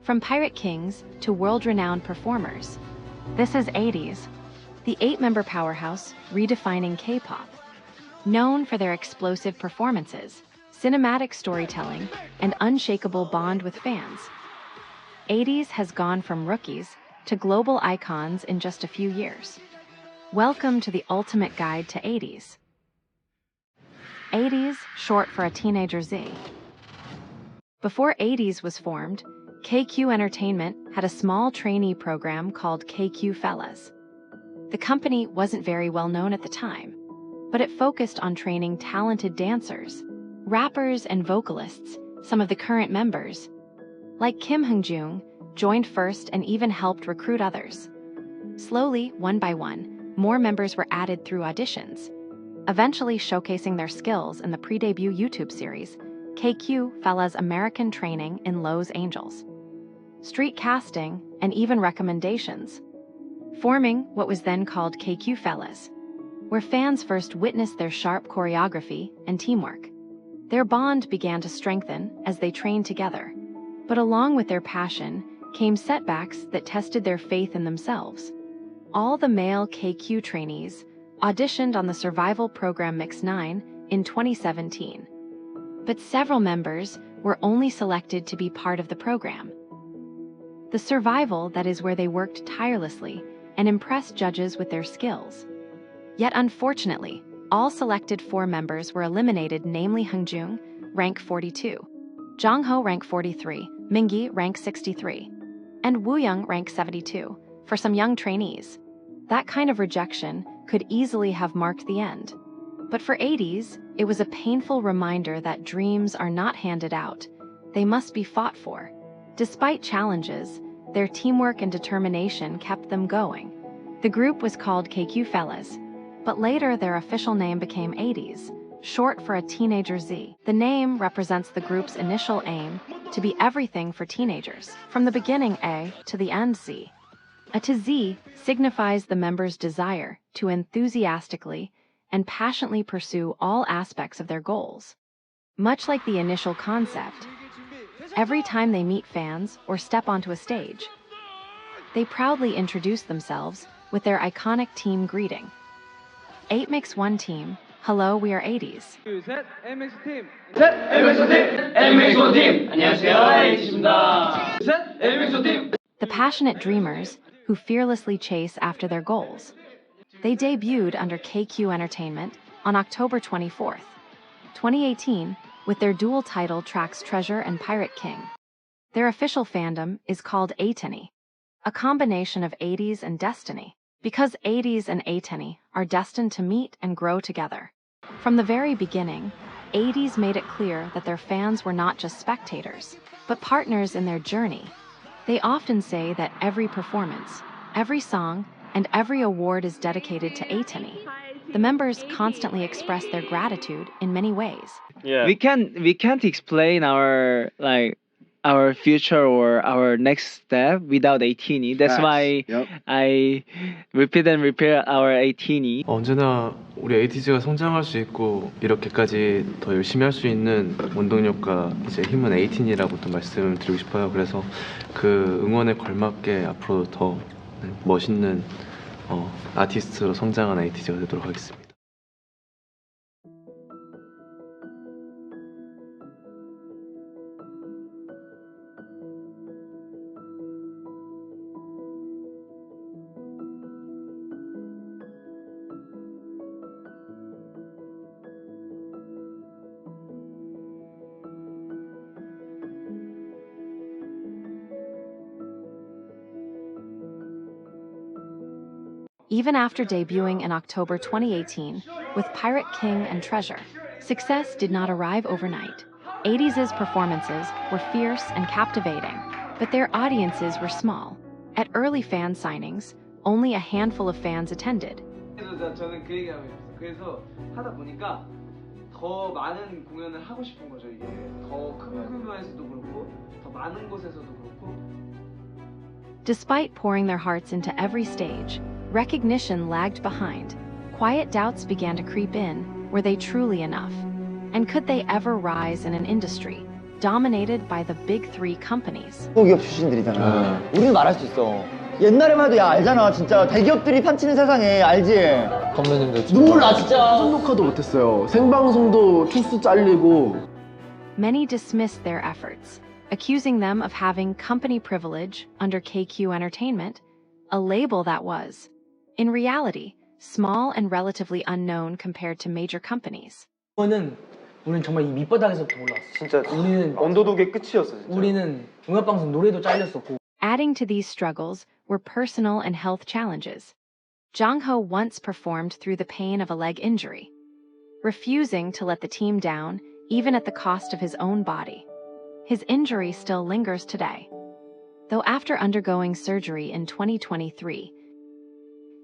From pirate kings to world-renowned performers. This is ATEEZ, the 8-member powerhouse redefining K-pop. Known for their explosive performances, cinematic storytelling, and unshakable bond with fans, ATEEZ has gone from rookies to global icons in just a few years. Welcome to the ultimate guide to ATEEZ. ATEEZ, short for a teenager Z. Before ATEEZ was formed, KQ Entertainment had a small trainee program called KQ Fellas. The company wasn't very well known at the time, but it focused on training talented dancers, rappers, and vocalists. Some of the current members, like Kim Hongjoong, joined first and even helped recruit others. Slowly, one by one, more members were added through auditions, eventually showcasing their skills in the pre-debut YouTube series, KQ Fellas American Training in Los Angeles. Street casting, and even recommendations, forming what was then called KQ Fellas, where fans first witnessed their sharp choreography and teamwork. Their bond began to strengthen as they trained together, but along with their passion came setbacks that tested their faith in themselves. All the male KQ trainees auditioned on the survival program Mix 9 in 2017, but several members were only selected to be part of the program. The survival, that is where they worked tirelessly and impressed judges with their skills. Yet unfortunately, all selected 4 members were eliminated, namely Hongjoong, rank 42, Jongho, rank 43, Mingi, rank 63, and Wooyoung, rank 72. For some young trainees, that kind of rejection could easily have marked the end. But for ATEEZ, it was a painful reminder that dreams are not handed out, they must be fought for. Despite challenges, their teamwork and determination kept them going. The group was called KQ Fellas, but later their official name became ATEEZ, short for a teenager Z. The name represents the group's initial aim to be everything for teenagers, from the beginning A to the end Z. A to Z signifies the members' desire to enthusiastically and passionately pursue all aspects of their goals. Much like the initial concept, every time they meet fans or step onto a stage, they proudly introduce themselves with their iconic team greeting. 8 makes 1 team. Hello, we are ATEEZ. The passionate dreamers who fearlessly chase after their goals. They debuted under KQ Entertainment on October 24, 2018, with their dual title tracks Treasure and Pirate King. Their official fandom is called ATINY, a combination of ATEEZ and Destiny, because ATEEZ and ATINY are destined to meet and grow together. From the very beginning, ATEEZ made it clear that their fans were not just spectators, but partners in their journey. They often say that every performance, every song, and every award is dedicated to ATINY. The members constantly express their gratitude in many ways. Yeah. We can't explain our future or our next step without ATINY. That's why I repeat our ATINY. 언제나 우리 ATEEZ가 성장할 수 있고 이렇게까지 더 열심히 할 수 있는 원동력과 이제 힘은 ATINY라고 또 말씀드리고 싶어요. 그래서 그 응원에 걸맞게 앞으로 더 멋있는 아티스트로 성장한 ATEEZ가 되도록 하겠습니다. Even after debuting in October 2018 with Pirate King and Treasure, success did not arrive overnight. ATEEZ's performances were fierce and captivating, but their audiences were small. At early fan signings, only a handful of fans attended. 저는 그 얘기하고 싶었어요. 그래서 하다 보니까 더 많은 공연을 하고 싶은 거죠. 이게 더 큰 규모에서도 그렇고 더 많은 곳에서도 그렇고. Despite pouring their hearts into every stage, recognition lagged behind. Quiet doubts began to creep in. Were they truly enough? And could they ever rise in an industry dominated by the big three companies. 기업 출신들이잖아. 우리는 말할 수 있어. 옛날에만 해도 야 알잖아. 진짜 대기업들이 판치는 세상에 알지? 선배님들 눈물 나 진짜. 사전 녹화도 못했어요. 생방송도 초수 잘리고. Many dismissed their efforts, accusing them of having company privilege under KQ Entertainment, a label that was, in reality, small and relatively unknown compared to major companies. 우리는 정말 이 밑바닥에서부터 올라왔어. 진짜 우리는 언더독의 끝이었어. 진짜. 우리는 음악방송 노래도 잘렸었고. Adding to these struggles were personal and health challenges. Jongho once performed through the pain of a leg injury, refusing to let the team down even at the cost of his own body. His injury still lingers today, though after undergoing surgery in 2023,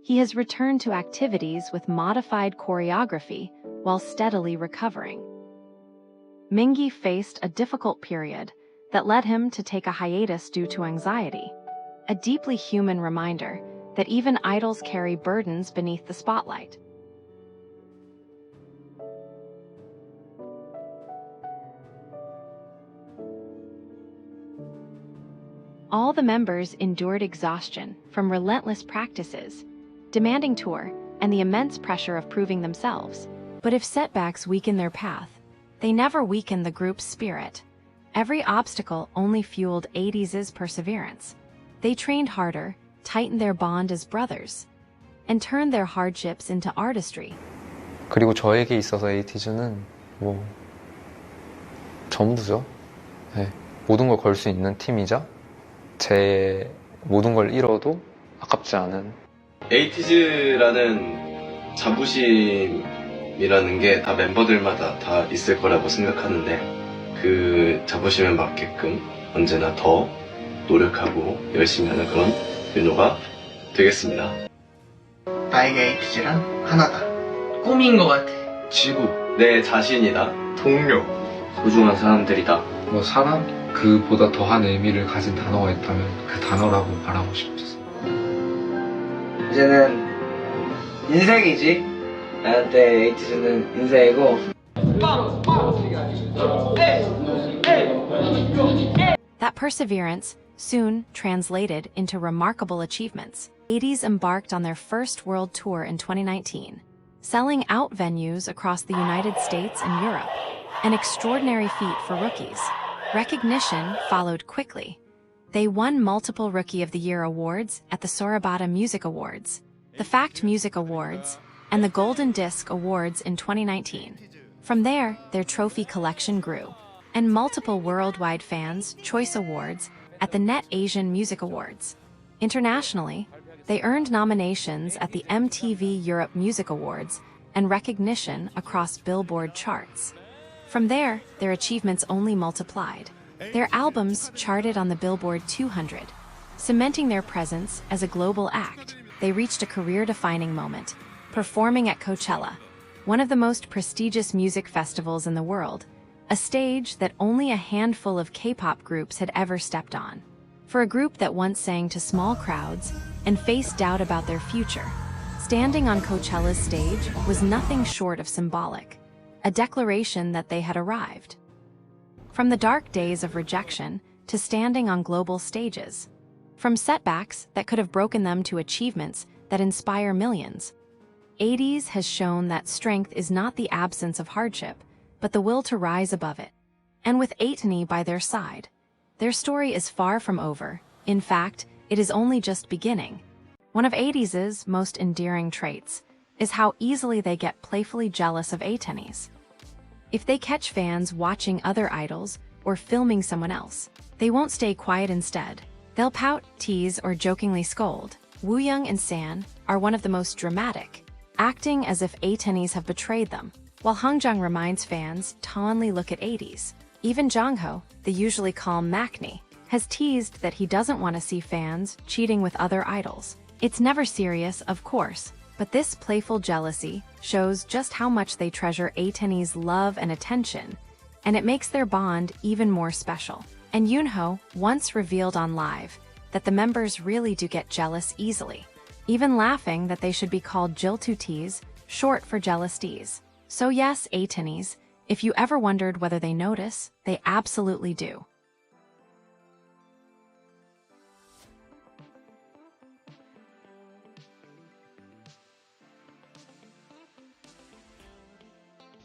he has returned to activities with modified choreography while steadily recovering. Mingi faced a difficult period that led him to take a hiatus due to anxiety, a deeply human reminder that even idols carry burdens beneath the spotlight. All the members endured exhaustion from relentless practices, demanding tour, and the immense pressure of proving themselves. But if setbacks weaken their path, they never weaken the group's spirit. Every obstacle only fueled ATEEZ's perseverance. They trained harder, tightened their bond as brothers, and turned their hardships into artistry. 그리고 저에게 있어서 ATEEZ는 뭐 전부죠. 네, 모든 걸 걸 수 있는 팀이자 제 모든 걸 잃어도 아깝지 않은 ATEEZ라는 자부심이라는 게 다 멤버들마다 다 있을 거라고 생각하는데 그 자부심에 맞게끔 언제나 더 노력하고 열심히 하는 그런 윤호가 되겠습니다. 나에게 ATEEZ란 하나다. 꿈인 것 같아. 지구, 내 자신이다. 동료, 소중한 사람들이다. 뭐 사람? 그보다 더한 의미를 가진 단어가 있다면 그 단어라고 말하고 싶었어. 이제는 인생이지. 나한테 ATEEZ는 인생이고. That perseverance soon translated into remarkable achievements. ATEEZ embarked on their first world tour in 2019, selling out venues across the United States and Europe, an extraordinary feat for rookies. Recognition followed quickly. They won multiple Rookie of the Year awards at the Sorabata Music Awards, the Fact Music Awards, and the Golden Disc Awards in 2019. From there, their trophy collection grew, and multiple worldwide fans' choice awards at the Net Asian Music Awards. Internationally, they earned nominations at the MTV Europe Music Awards and recognition across Billboard charts. From there, their achievements only multiplied. Their albums charted on the Billboard 200, cementing their presence as a global act. They reached a career-defining moment, performing at Coachella, one of the most prestigious music festivals in the world, a stage that only a handful of K-pop groups had ever stepped on. For a group that once sang to small crowds and faced doubt about their future, standing on Coachella's stage was nothing short of symbolic, a declaration that they had arrived. From the dark days of rejection to standing on global stages, from setbacks that could have broken them to achievements that inspire millions, ATEEZ has shown that strength is not the absence of hardship, but the will to rise above it. And with ATINY by their side, their story is far from over. In fact, it is only just beginning. One of ATEEZ's most endearing traits is how easily they get playfully jealous of ATINYs. If they catch fans watching other idols or filming someone else, they won't stay quiet instead. They'll pout, tease, or jokingly scold. Wooyoung and San are one of the most dramatic, acting as if ATINYs have betrayed them, while Hongjoong reminds fans to only look at ATEEZ. Even Jongho, the usually calm Maknae, has teased that he doesn't want to see fans cheating with other idols. It's never serious, of course, but this playful jealousy shows just how much they treasure ATINY's love and attention, and it makes their bond even more special. And Yunho once revealed on Live that the members really do get jealous easily, even laughing that they should be called Jiltutees, short for jealousties. So yes, ATINYs, If you ever wondered whether they notice, they absolutely do.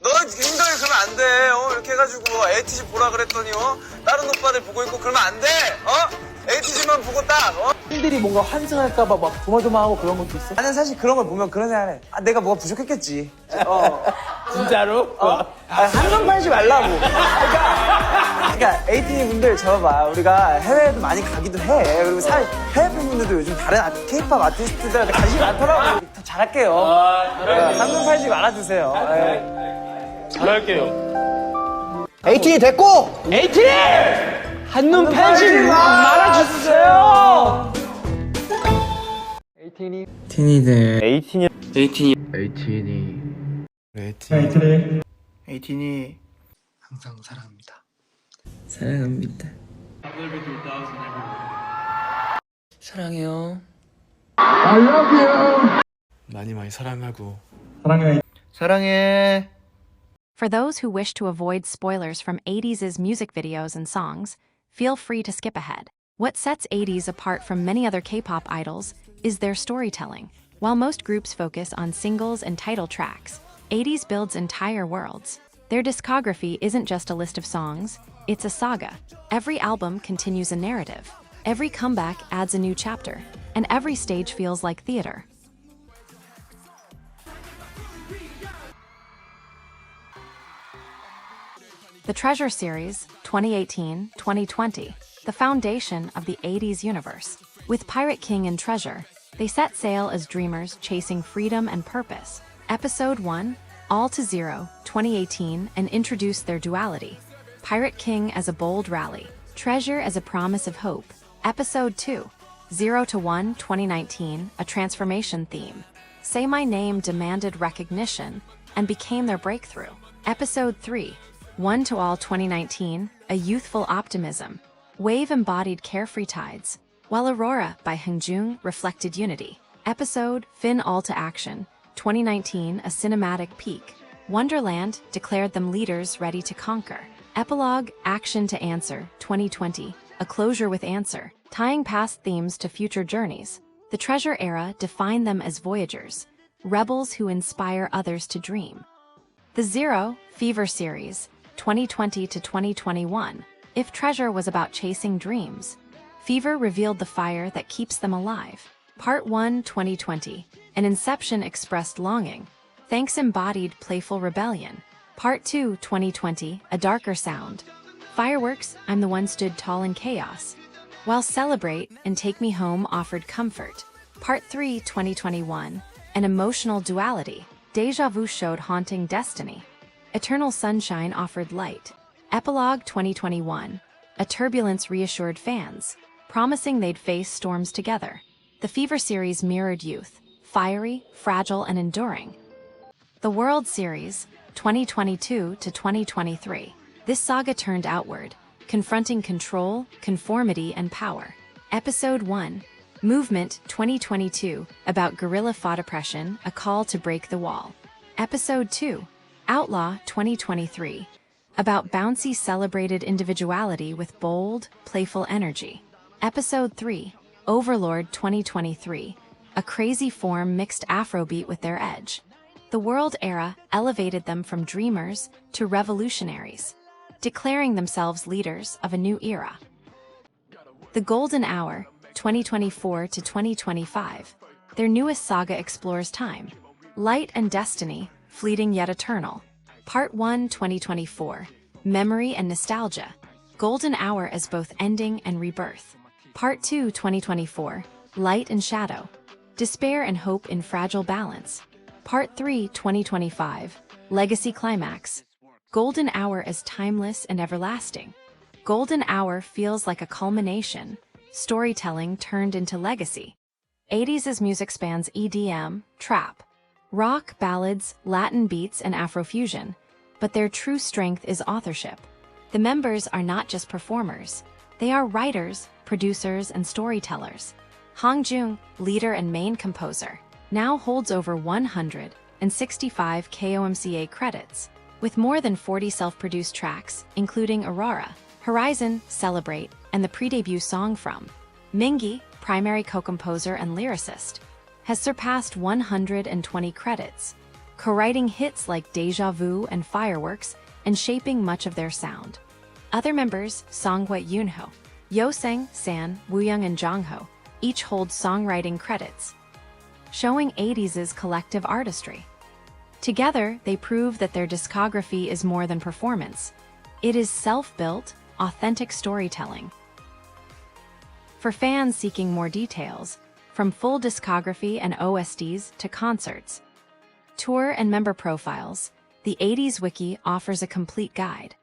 너 인간이 그러면 안 돼. 이렇게 해가지고 ATEEZ 보라 그랬더니 다른 오빠들 보고 있고 그러면 안 돼. ATEEZ만 보고 딱. 팬들이 뭔가 환승할까봐 막 조마조마하고 그런 것도 있어? 나는 사실 그런 걸 보면 그런 생각을 해. 내가 뭐가 부족했겠지. 진짜로? 한눈 팔지 말라고. 그러니까 ATEEZ 분들 저봐 우리가 해외에도 많이 가기도 해. 그리고 사실 해외 팬분들도 요즘 다른 Kpop 아티스트들한테 관심이 많더라고. 더 잘할게요. 한눈 팔지 말아주세요. 잘할게요. ATEEZ 됐고! 한눈 팔지 말아주세요. ATEEZ 항상 사랑합니다. 사랑해요. 많이 많이 사랑하고. 사랑해. For those who wish to avoid spoilers from ATEEZ's music videos and songs, feel free to skip ahead. What sets ATEEZ apart from many other K-pop idols is their storytelling. While most groups focus on singles and title tracks, ATEEZ builds entire worlds. Their discography isn't just a list of songs, it's a saga. Every album continues a narrative. Every comeback adds a new chapter, and every stage feels like theater. The Treasure Series, 2018-2020, the foundation of the ATEEZ universe. With Pirate King and Treasure, they set sail as dreamers chasing freedom and purpose. Episode 1, All to Zero, 2018, and introduced their duality. Pirate King as a bold rally, Treasure as a promise of hope. Episode 2, 0 to 1, 2019, a transformation theme. Say My Name demanded recognition and became their breakthrough. Episode 3, 1 to All 2019, a youthful optimism. Wave embodied carefree tides, while Aurora by Hongjoong reflected unity. Episode Fin All to Action, 2019, a cinematic peak. Wonderland declared them leaders ready to conquer. Epilogue Action to Answer, 2020, a closure with answer, tying past themes to future journeys. The Treasure era defined them as voyagers, rebels who inspire others to dream. The Zero Fever series, 2020 to 2021. If Treasure was about chasing dreams, Fever revealed the fire that keeps them alive. Part 1, 2020. An Inception expressed longing. Thanks embodied playful rebellion. Part 2, 2020. A darker sound. Fireworks, I'm the One stood tall in chaos, while Celebrate and Take Me Home offered comfort. Part 3, 2021. An emotional duality. Deja Vu showed haunting destiny. Eternal Sunshine offered light. Epilogue 2021. A turbulence reassured fans, promising they'd face storms together. The Fever series mirrored youth, fiery, fragile, and enduring. The World Series, 2022 to 2023. This saga turned outward, confronting control, conformity, and power. Episode 1. Movement 2022, about guerrilla fought oppression, a call to break the wall. Episode 2. Outlaw 2023, about bouncy celebrated individuality with bold, playful energy. Episode 3. Overlord 2023, a crazy form mixed Afrobeat with their edge. The World era elevated them from dreamers to revolutionaries, declaring themselves leaders of a new era. The Golden Hour 2024 to 2025, their newest saga explores time, light and destiny, fleeting yet eternal. Part 1, 2024, Memory and Nostalgia. Golden Hour as both ending and rebirth. Part 2, 2024, Light and Shadow. Despair and hope in fragile balance. Part 3, 2025, Legacy Climax. Golden Hour as timeless and everlasting. Golden Hour feels like a culmination, storytelling turned into legacy. ATEEZ's music spans EDM, trap, rock, ballads, Latin beats, and Afrofusion, but their true strength is authorship. The members are not just performers, they are writers, producers, and storytellers. Hongjoong, leader and main composer, now holds over 165 KOMCA credits. With more than 40 self-produced tracks, including Aurora, Horizon, Celebrate, and the pre-debut song from Mingi, primary co-composer and lyricist, has surpassed 120 credits, co-writing hits like Deja Vu and Fireworks and shaping much of their sound. Other members, Seonghwa Yunho, Yeosang, San, Wooyoung and Jongho, each hold songwriting credits, showing ATEEZ's collective artistry. Together, they prove that their discography is more than performance. It is self-built, authentic storytelling. For fans seeking more details, from full discography and OSTs to concerts, tour and member profiles, the ATEEZ Wiki offers a complete guide.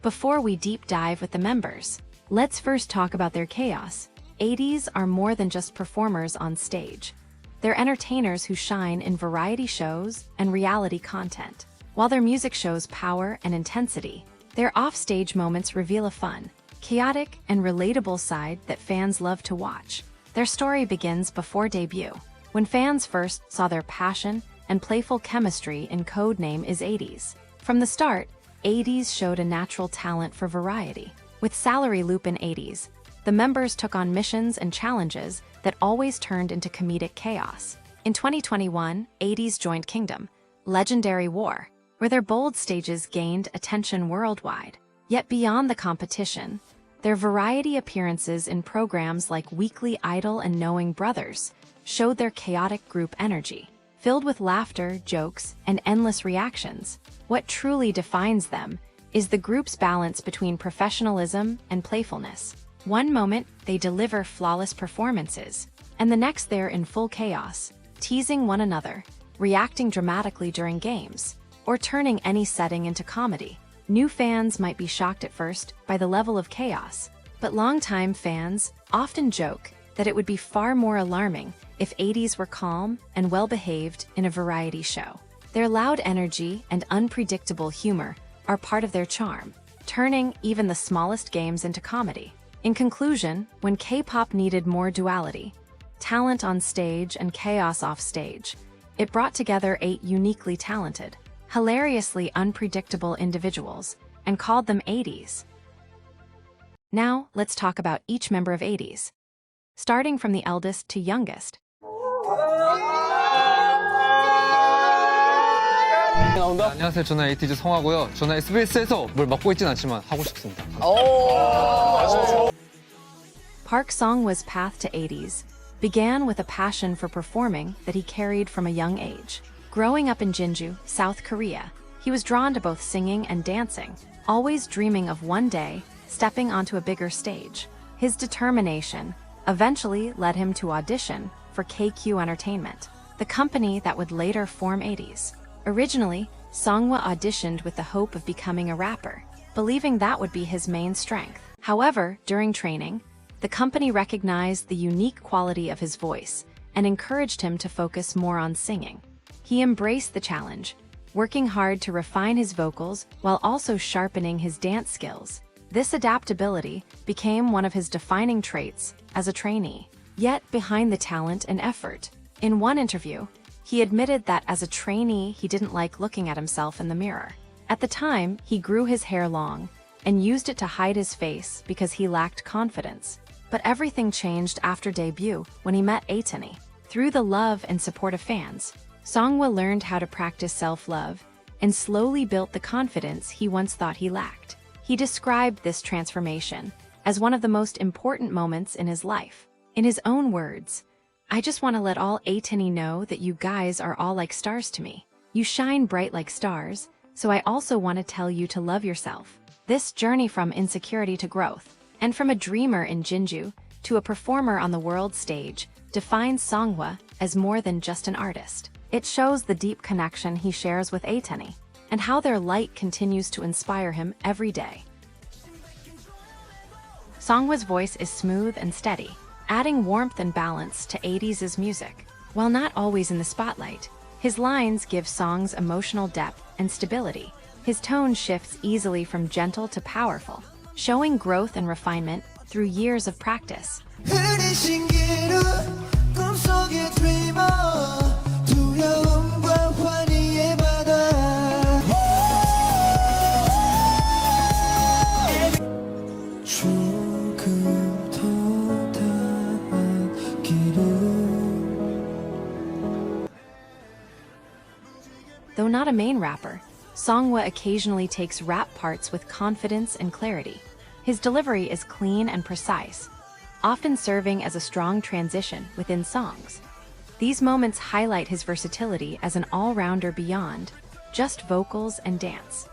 Before we deep dive with the members, let's first talk about their chaos. ATEEZ are more than just performers on stage. They're entertainers who shine in variety shows and reality content. While their music shows power and intensity, their off-stage moments reveal a fun, chaotic, and relatable side that fans love to watch. Their story begins before debut, when fans first saw their passion and playful chemistry in codename is ATEEZ. From the start, ATEEZ showed a natural talent for variety. With Salary Loop in ATEEZ, the members took on missions and challenges that always turned into comedic chaos. In 2021, ATEEZ joined Kingdom, Legendary War, where their bold stages gained attention worldwide. Yet beyond the competition, their variety appearances in programs like Weekly Idol and Knowing Brothers showed their chaotic group energy. Filled with laughter, jokes, and endless reactions, what truly defines them is the group's balance between professionalism and playfulness. One moment, they deliver flawless performances, and the next they're in full chaos, teasing one another, reacting dramatically during games, or turning any setting into comedy. New fans might be shocked at first by the level of chaos, but longtime fans often joke that it would be far more alarming if ATEEZ were calm and well-behaved in a variety show. Their loud energy and unpredictable humor are part of their charm, turning even the smallest games into comedy. In conclusion, when K-pop needed more duality, talent on stage and chaos off stage, it brought together 8 uniquely talented, hilariously unpredictable individuals and called them ATEEZ. Now, let's talk about each member of ATEEZ, starting from the eldest to youngest. 안녕하세요. 저는 ATEEZ 성화고요. 저는 SBS에서 뭘 맡고 있진 않지만 하고 싶습니다. Park Song-hwa's path to ATEEZ began with a passion for performing that he carried from a young age. Growing up in Jinju, South Korea, he was drawn to both singing and dancing, always dreaming of one day stepping onto a bigger stage. His determination eventually led him to audition for KQ Entertainment, the company that would later form ATEEZ. Originally, Seonghwa auditioned with the hope of becoming a rapper, believing that would be his main strength. However, during training, the company recognized the unique quality of his voice and encouraged him to focus more on singing. He embraced the challenge, working hard to refine his vocals while also sharpening his dance skills. This adaptability became one of his defining traits as a trainee. Yet, behind the talent and effort, in one interview, he admitted that as a trainee he didn't like looking at himself in the mirror. At the time, he grew his hair long and used it to hide his face because he lacked confidence. But everything changed after debut when he met ATINY. Through the love and support of fans, Seonghwa learned how to practice self-love and slowly built the confidence he once thought he lacked. He described this transformation as one of the most important moments in his life. In his own words, "I just want to let all ATINY know that you guys are all like stars to me. You shine bright like stars, so I also want to tell you to love yourself." This journey from insecurity to growth, and from a dreamer in Jinju to a performer on the world stage, defines Seonghwa as more than just an artist. It shows the deep connection he shares with ATINY, and how their light continues to inspire him every day. Seonghwa's voice is smooth and steady, adding warmth and balance to ATEEZ's music. While not always in the spotlight, his lines give songs emotional depth and stability. His tone shifts easily from gentle to powerful, showing growth and refinement through years of practice. Though not a main rapper, Seonghwa occasionally takes rap parts with confidence and clarity. His delivery is clean and precise, often serving as a strong transition within songs. These moments highlight his versatility as an all-rounder beyond just vocals and dance.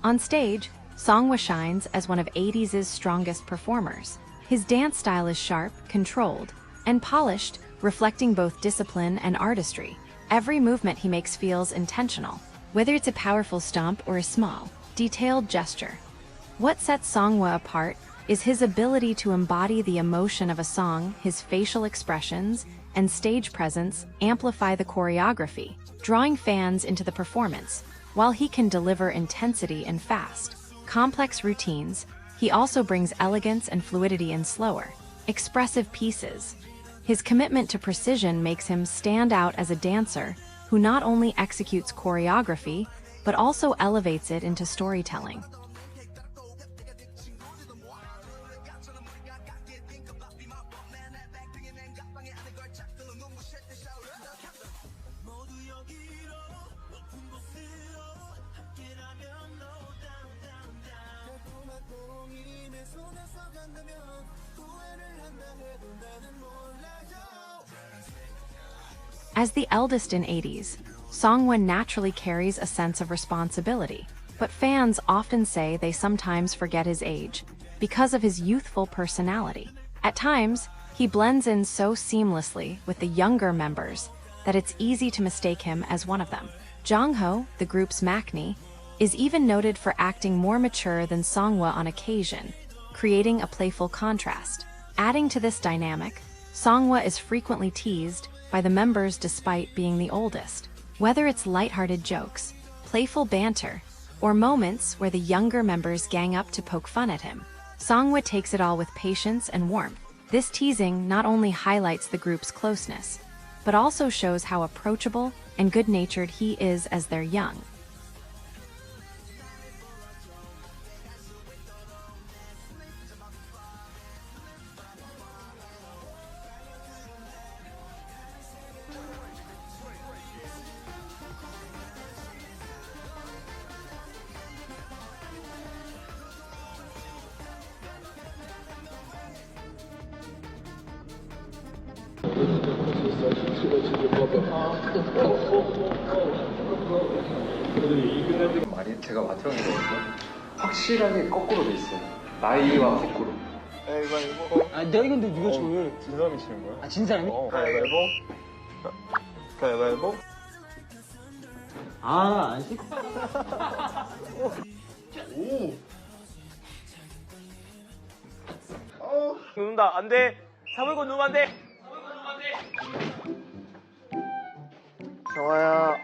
On stage, Seonghwa shines as one of ATEEZ's strongest performers. His dance style is sharp, controlled, and polished, reflecting both discipline and artistry. Every movement he makes feels intentional, whether it's a powerful stomp or a small, detailed gesture. What sets Seonghwa apart is his ability to embody the emotion of a song. His facial expressions and stage presence amplify the choreography, drawing fans into the performance. While he can deliver intensity and fast, complex routines, he also brings elegance and fluidity in slower, expressive pieces. His commitment to precision makes him stand out as a dancer who not only executes choreography, but also elevates it into storytelling. As the eldest in ATEEZ, Seonghwa naturally carries a sense of responsibility, but fans often say they sometimes forget his age because of his youthful personality. At times, he blends in so seamlessly with the younger members that it's easy to mistake him as one of them. Jongho, the group's maknae, is even noted for acting more mature than Seonghwa on occasion, creating a playful contrast. Adding to this dynamic, Seonghwa is frequently teased by the members despite being the oldest. Whether it's lighthearted jokes, playful banter, or moments where the younger members gang up to poke fun at him, Seonghwa takes it all with patience and warmth. This teasing not only highlights the group's closeness, but also shows how approachable and good-natured he is as they're young. 말이 제가 맡은 거거든요. 확실하게 거꾸로 돼 있어요. 나이와 거꾸로. 내가 이건데 누가 줘? 진 사람이 치는 거야? 진 사람이? 가위바위보. 가위바위보. 안 씻고. 눕는다. 안 돼. 사물고 누우면 안 돼. 정아야.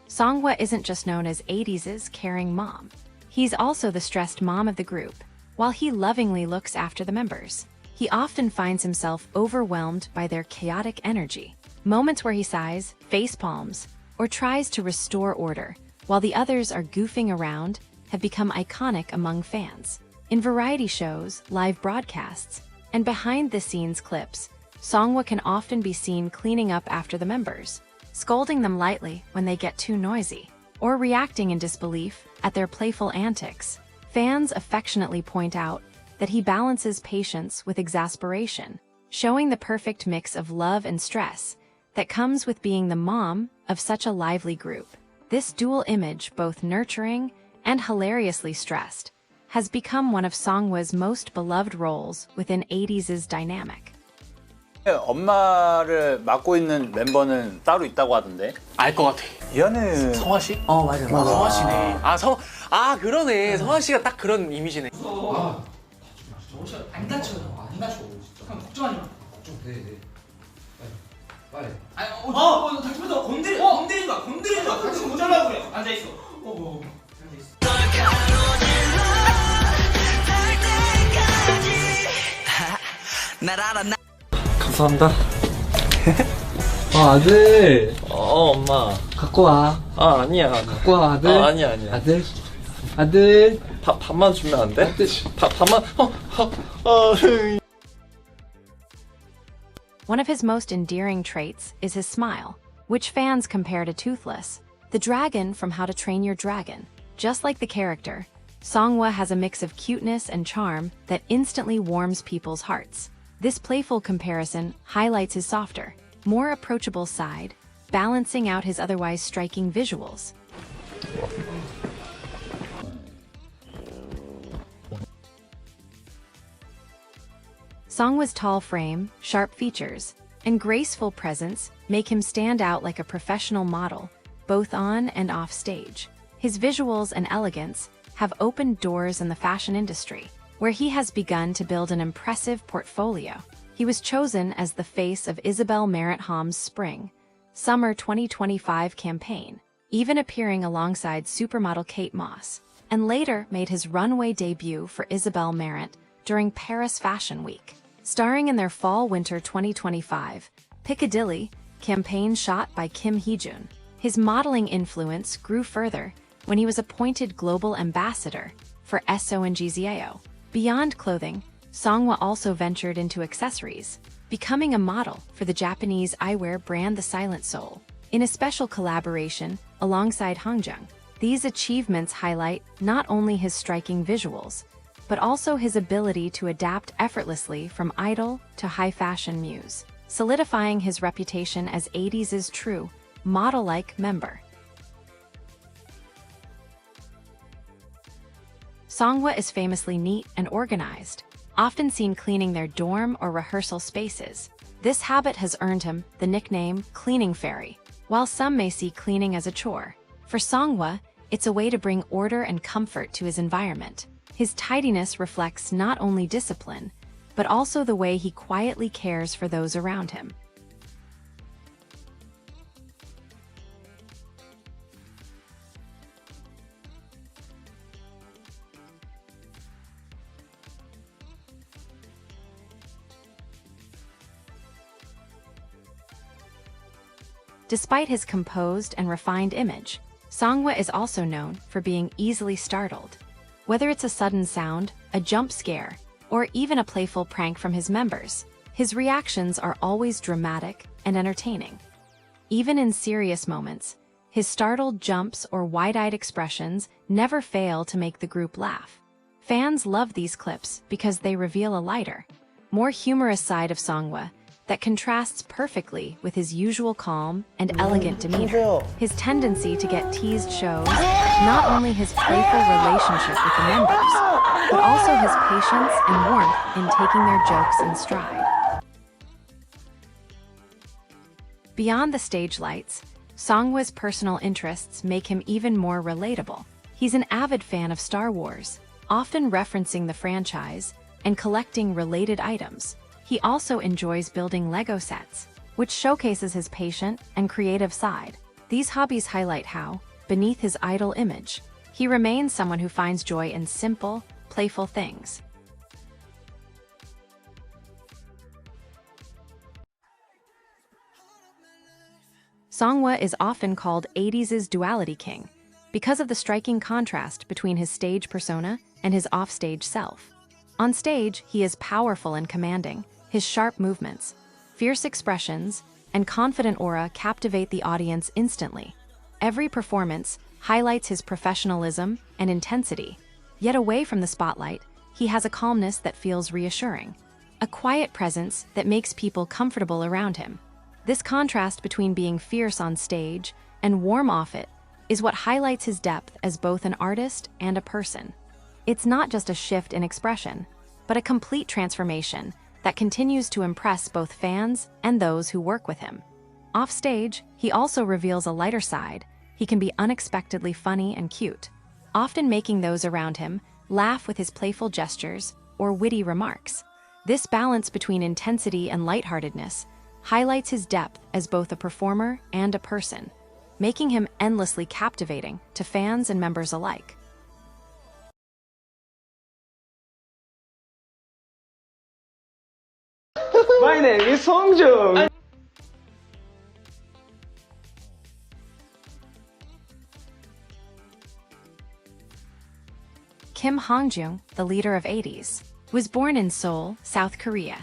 Seonghwa isn't just known as ATEEZ's caring mom. He's also the stressed mom of the group. While he lovingly looks after the members, he often finds himself overwhelmed by their chaotic energy. Moments where he sighs, face palms, or tries to restore order, while the others are goofing around, have become iconic among fans. In variety shows, live broadcasts, and behind-the-scenes clips, Seonghwa can often be seen cleaning up after the members, scolding them lightly when they get too noisy, or reacting in disbelief at their playful antics. Fans affectionately point out that he balances patience with exasperation, showing the perfect mix of love and stress that comes with being the mom of such a lively group. This dual image, both nurturing and hilariously stressed, has become one of Seonghwa's most beloved roles within ATEEZ's dynamic. 엄마를 맡고 있는 멤버는 따로 있다고 하던데. 알 것 같아. 얘는 성화 씨? 맞아. 성화 씨네. 그러네. 성화 씨가 딱 그런 이미지네. 성화 씨안 다쳐요. 안 다쳐. 진짜. 걱정하지 마. 걱정돼. 감사합니다. 아들. 엄마. 갖고 와. 아니야. 갖고 와, 아들. 아니야. 아들. 밥만 주면 안 돼? 밥만. One of his most endearing traits is his smile, which fans compare to Toothless, the dragon from How to Train Your Dragon. Just like the character, Seonghwa has a mix of cuteness and charm that instantly warms people's hearts. This playful comparison highlights his softer, more approachable side, balancing out his otherwise striking visuals. Seonghwa's tall frame, sharp features, and graceful presence make him stand out like a professional model, both on and off stage. His visuals and elegance have opened doors in the fashion industry, where he has begun to build an impressive portfolio. He was chosen as the face of Isabel Marant Ham's Spring/Summer 2025 campaign, even appearing alongside supermodel Kate Moss, and later made his runway debut for Isabel Marant during Paris Fashion Week. Starring in their Fall/Winter 2025 Piccadilly campaign shot by Kim Hee-jun. His modeling influence grew further when he was appointed global ambassador for Seonghwa. Beyond clothing, Seonghwa also ventured into accessories, becoming a model for the Japanese eyewear brand The Silent Soul, in a special collaboration alongside Hongjoong. These achievements highlight not only his striking visuals, but also his ability to adapt effortlessly from idol to high fashion muse, solidifying his reputation as ATEEZ's true, model-like member. Seonghwa is famously neat and organized, often seen cleaning their dorm or rehearsal spaces. This habit has earned him the nickname Cleaning Fairy, while some may see cleaning as a chore. For Seonghwa, it's a way to bring order and comfort to his environment. His tidiness reflects not only discipline, but also the way he quietly cares for those around him. Despite his composed and refined image, Seonghwa is also known for being easily startled. Whether it's a sudden sound, a jump scare, or even a playful prank from his members, his reactions are always dramatic and entertaining. Even in serious moments, his startled jumps or wide-eyed expressions never fail to make the group laugh. Fans love these clips because they reveal a lighter, more humorous side of Seonghwa that contrasts perfectly with his usual calm and elegant demeanor. His tendency to get teased shows not only his playful relationship with the members, but also his patience and warmth in taking their jokes in stride. Beyond the stage lights, Seonghwa's personal interests make him even more relatable. He's an avid fan of Star Wars, often referencing the franchise and collecting related items. He also enjoys building Lego sets, which showcases his patient and creative side. These hobbies highlight how, beneath his idol image, he remains someone who finds joy in simple, playful things. Seonghwa is often called ATEEZ's duality king because of the striking contrast between his stage persona and his offstage self. On stage, he is powerful and commanding. His sharp movements, fierce expressions, and confident aura captivate the audience instantly. Every performance highlights his professionalism and intensity. Yet away from the spotlight, he has a calmness that feels reassuring, a quiet presence that makes people comfortable around him. This contrast between being fierce on stage and warm off it is what highlights his depth as both an artist and a person. It's not just a shift in expression, but a complete transformation that continues to impress both fans and those who work with him. Offstage, he also reveals a lighter side. He can be unexpectedly funny and cute, often making those around him laugh with his playful gestures or witty remarks. This balance between intensity and lightheartedness highlights his depth as both a performer and a person, making him endlessly captivating to fans and members alike. My name is Hongjoong. Kim Hongjoong, the leader of ATEEZ, was born in Seoul, South Korea,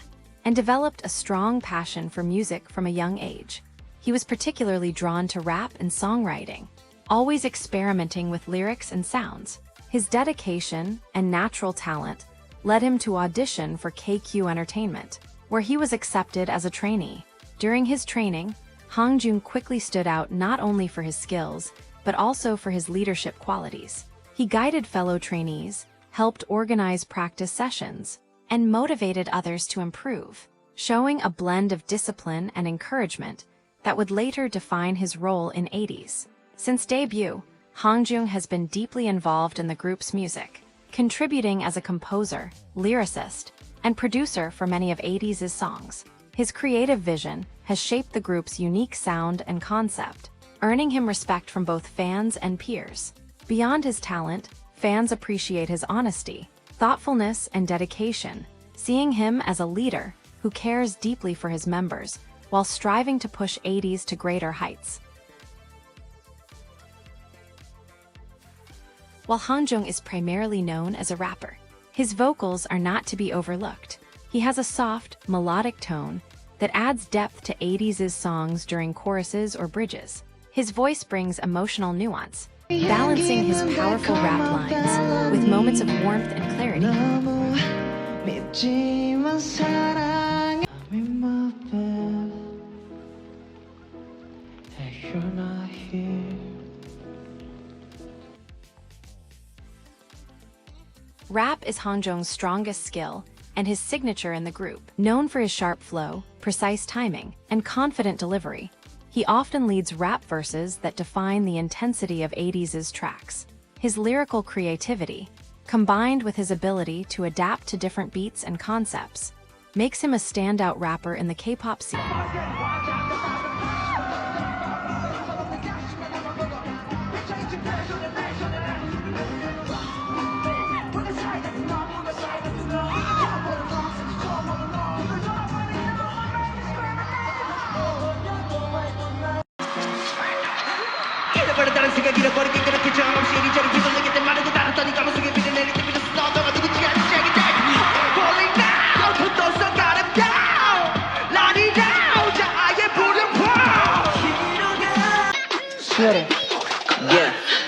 and developed a strong passion for music from a young age. He was particularly drawn to rap and songwriting, always experimenting with lyrics and sounds. His dedication and natural talent led him to audition for KQ Entertainment, where he was accepted as a trainee. During his training, Hongjoong quickly stood out not only for his skills, but also for his leadership qualities. He guided fellow trainees, helped organize practice sessions, and motivated others to improve, showing a blend of discipline and encouragement that would later define his role in ATEEZ. Since debut, Hongjoong has been deeply involved in the group's music, contributing as a composer, lyricist, and producer for many of ATEEZ's songs. His creative vision has shaped the group's unique sound and concept, earning him respect from both fans and peers. Beyond his talent, fans appreciate his honesty, thoughtfulness, and dedication, seeing him as a leader who cares deeply for his members while striving to push ATEEZ to greater heights. While Hongjoong is primarily known as a rapper, his vocals are not to be overlooked. He has a soft, melodic tone that adds depth to ATEEZ's songs during choruses or bridges. His voice brings emotional nuance, balancing his powerful rap lines with moments of warmth and clarity. Rap is Hongjoong's strongest skill and his signature in the group. Known for his sharp flow, precise timing, and confident delivery, he often leads rap verses that define the intensity of ATEEZ's tracks. His lyrical creativity, combined with his ability to adapt to different beats and concepts, makes him a standout rapper in the K-pop scene.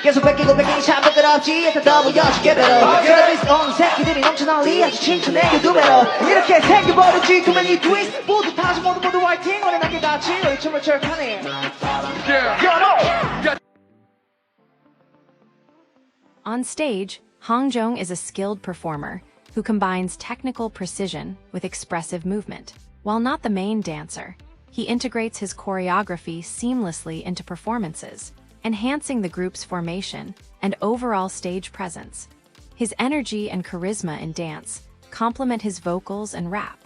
계속 뺏기고 뺏기니 참 부끄럽지 다 더블 여섯 배로 트래비스 온 새끼들이 넘쳐 난리 아주 칭찬해 두 배로 이렇게 생겨버렸지 too many twists 모두 다시 모두 화이팅 오늘 남게 같이 우리 춤을 추억하네 On stage, Hongjoong is a skilled performer who combines technical precision with expressive movement. While not the main dancer, he integrates his choreography seamlessly into performances, enhancing the group's formation and overall stage presence. His energy and charisma in dance complement his vocals and rap,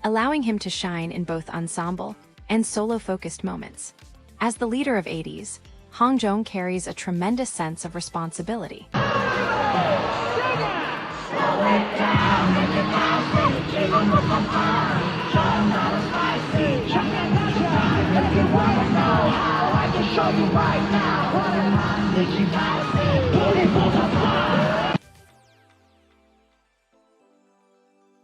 allowing him to shine in both ensemble and solo-focused moments. As the leader of ATEEZ, Hongjoong carries a tremendous sense of responsibility.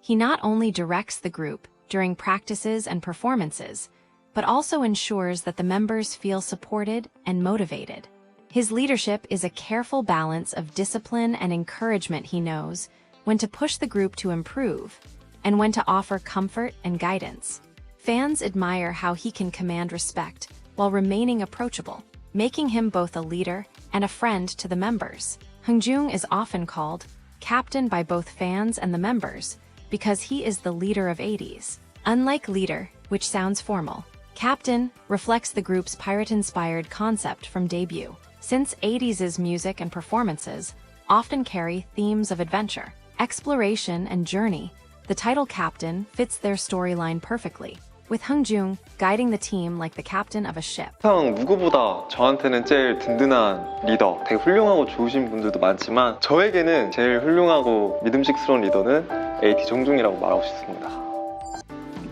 He not only directs the group during practices and performances, but also ensures that the members feel supported and motivated. His leadership is a careful balance of discipline and encouragement. He knows when to push the group to improve and when to offer comfort and guidance. Fans admire how he can command respect while remaining approachable, making him both a leader and a friend to the members. Hongjoong is often called captain by both fans and the members because he is the leader of ATEEZ. Unlike leader, which sounds formal, captain reflects the group's pirate-inspired concept from debut. Since ATEEZ's music and performances often carry themes of adventure, exploration, and journey, the title captain fits their storyline perfectly. with Hongjoong guiding the team like the captain of a ship. 항상 누구보다 저한테는 제일 든든한 리더, 되게 훌륭하고 좋으신 분들도 많지만 저에게는 제일 훌륭하고 믿음직스러운 리더는 ATEEZ 홍중이라고 말하고 싶습니다.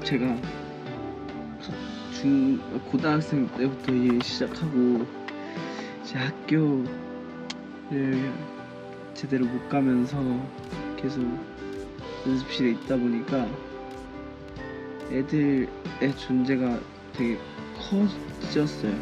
제가 고등학생 때부터 일 시작하고 제 학교를 제대로 못 가면서 계속 연습실에 있다 보니까 애들의 존재가 되게 커졌어요.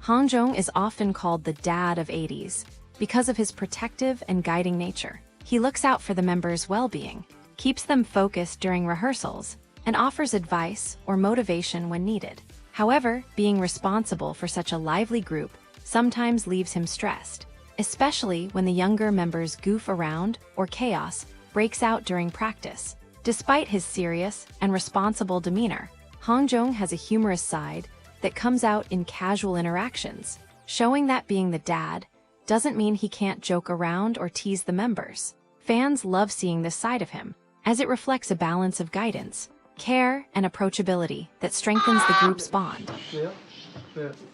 Hongjoong is often called the dad of ATEEZ because of his protective and guiding nature. He looks out for the members' well-being, keeps them focused during rehearsals, and offers advice or motivation when needed. However, being responsible for such a lively group sometimes leaves him stressed, especially when the younger members goof around or chaos breaks out during practice. Despite his serious and responsible demeanor, Hongjoong has a humorous side that comes out in casual interactions, showing that being the dad doesn't mean he can't joke around or tease the members. Fans love seeing this side of him, as it reflects a balance of guidance, care, and approachability that strengthens the group's bond.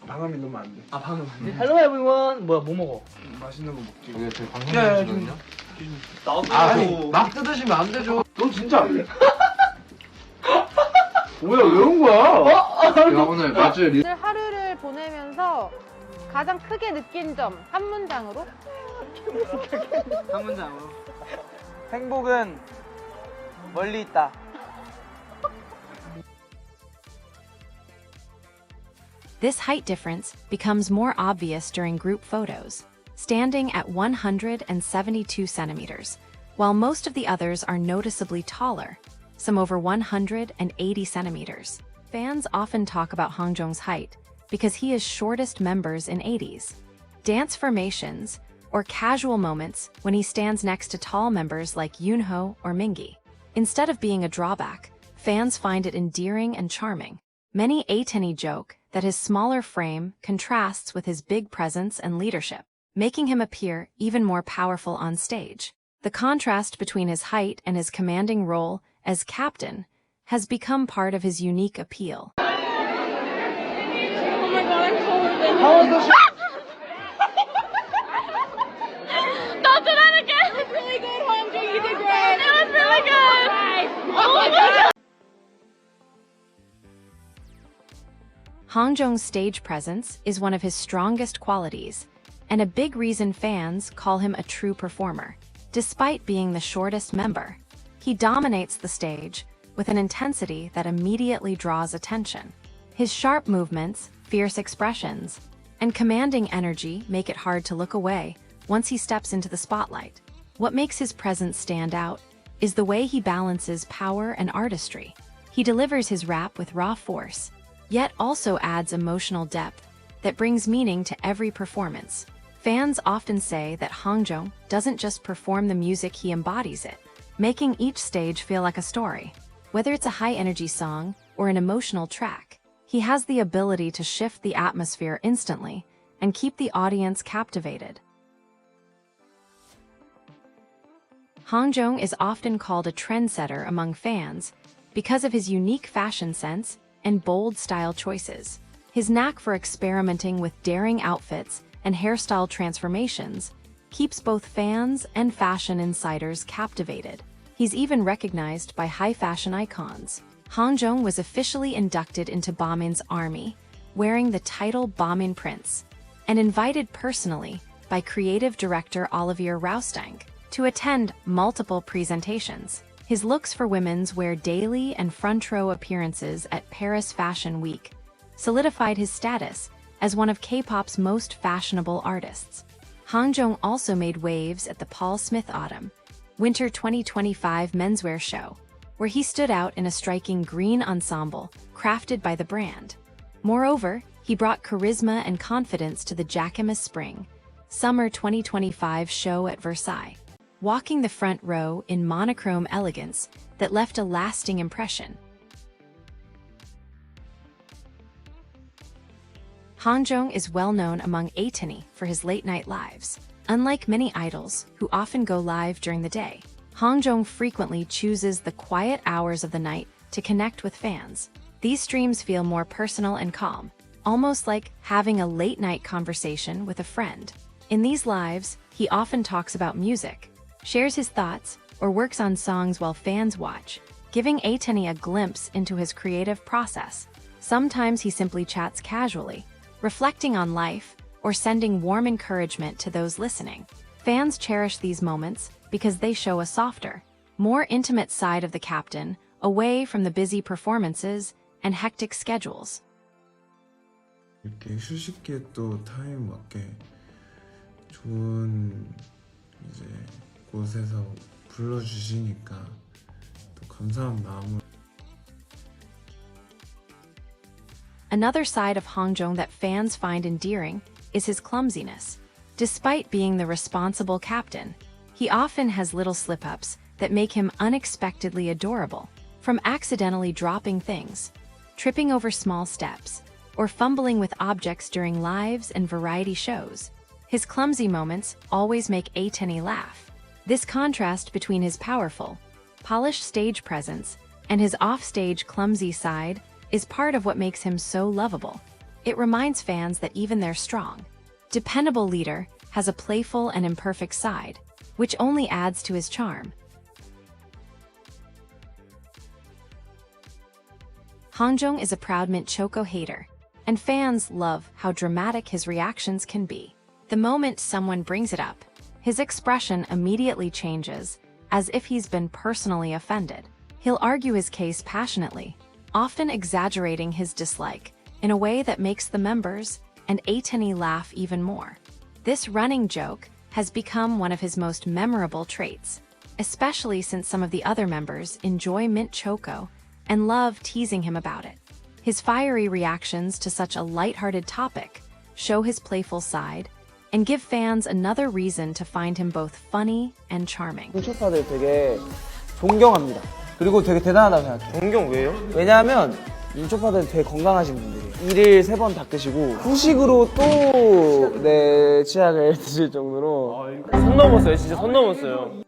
방음이 너무 안 돼. 방음 안 돼? Hello everyone. 뭐 먹어? 맛있는 거 먹지. 이게 되게 방송이거든요. 아니, 막 뜯으시면 안 되죠. 너 진짜 안 돼. 뭐야, 왜 온 거야? 야, 오늘 마주 오늘 하루를 보내면서 가장 크게 느낀 점 한 문장으로? 한 문장으로. 행복은 멀리 있다. This height difference becomes more obvious during group photos, standing at 172 centimeters, while most of the others are noticeably taller, some over 180 centimeters. Fans often talk about Hongjoong's height because he is shortest members in ATEEZ. Dance formations, or casual moments when he stands next to tall members like Yunho or Mingi. Instead of being a drawback, fans find it endearing and charming. Many ATINY joke that his smaller frame contrasts with his big presence and leadership, making him appear even more powerful on stage. The contrast between his height and his commanding role as captain has become part of his unique appeal. Oh my god, I'm so Don't do that again! It was really good, Hongjoong. You did great. It was really good. Oh my god! Hongjoong's stage presence is one of his strongest qualities, and a big reason fans call him a true performer. Despite being the shortest member, he dominates the stage with an intensity that immediately draws attention. His sharp movements, fierce expressions, and commanding energy make it hard to look away once he steps into the spotlight. What makes his presence stand out is the way he balances power and artistry. He delivers his rap with raw force, yet also adds emotional depth that brings meaning to every performance. Fans often say that Hongjoong doesn't just perform the music, he embodies it, making each stage feel like a story. Whether it's a high-energy song or an emotional track, he has the ability to shift the atmosphere instantly and keep the audience captivated. Hongjoong is often called a trendsetter among fans because of his unique fashion sense and bold style choices. His knack for experimenting with daring outfits and hairstyle transformations keeps both fans and fashion insiders captivated. He's even recognized by high fashion icons. Hongjoong was officially inducted into Bamin's army, wearing the title Bamin Prince, and invited personally by creative director Olivier Roustang to attend multiple presentations. His looks for women's wear daily and front row appearances at Paris Fashion Week solidified his status as one of K-pop's most fashionable artists. Hongjoong also made waves at the Paul Smith Autumn Winter 2025 menswear show, where he stood out in a striking green ensemble crafted by the brand. Moreover, he brought charisma and confidence to the Jacquemus Spring Summer 2025 show at Versailles, walking the front row in monochrome elegance that left a lasting impression. Hongjoong is well known among ATINY for his late-night lives. Unlike many idols who often go live during the day, Hongjoong frequently chooses the quiet hours of the night to connect with fans. These streams feel more personal and calm, almost like having a late-night conversation with a friend. In these lives, he often talks about music, shares his thoughts, or works on songs while fans watch, giving ATEEZ a glimpse into his creative process. Sometimes he simply chats casually, reflecting on life or sending warm encouragement to those listening. Fans cherish these moments because they show a softer, more intimate side of the captain, away from the busy performances and hectic schedules. 이렇게 휴식기에 또 타임 맞게 좋은 이제 곳에서 불러주시니까 또 감사한 마음으로. Another side of Hongjoong that fans find endearing is his clumsiness. Despite being the responsible captain, he often has little slip-ups that make him unexpectedly adorable, from accidentally dropping things, tripping over small steps, or fumbling with objects during lives and variety shows. His clumsy moments always make ATEEZ laugh. This contrast between his powerful, polished stage presence and his off-stage clumsy side is part of what makes him so lovable. It reminds fans that even their strong, dependable leader has a playful and imperfect side, which only adds to his charm. Hongjoong is a proud Mint Choco hater, and fans love how dramatic his reactions can be. The moment someone brings it up, his expression immediately changes, as if he's been personally offended. He'll argue his case passionately, often exaggerating his dislike in a way that makes the members and ATEEZ laugh even more. This running joke has become one of his most memorable traits, especially since some of the other members enjoy Mint Choco and love teasing him about it. His fiery reactions to such a lighthearted topic show his playful side and give fans another reason to find him both funny and charming. 민초파들 되게 존경합니다. 그리고 되게 대단하다고 생각해요. 존경 왜요? 왜냐하면 민초파들은 되게 건강하신 분들이에요. 일일 3번 닦으시고 후식으로 또 치약을 드실 정도로 선 넘었어요. 진짜 선 넘었어요.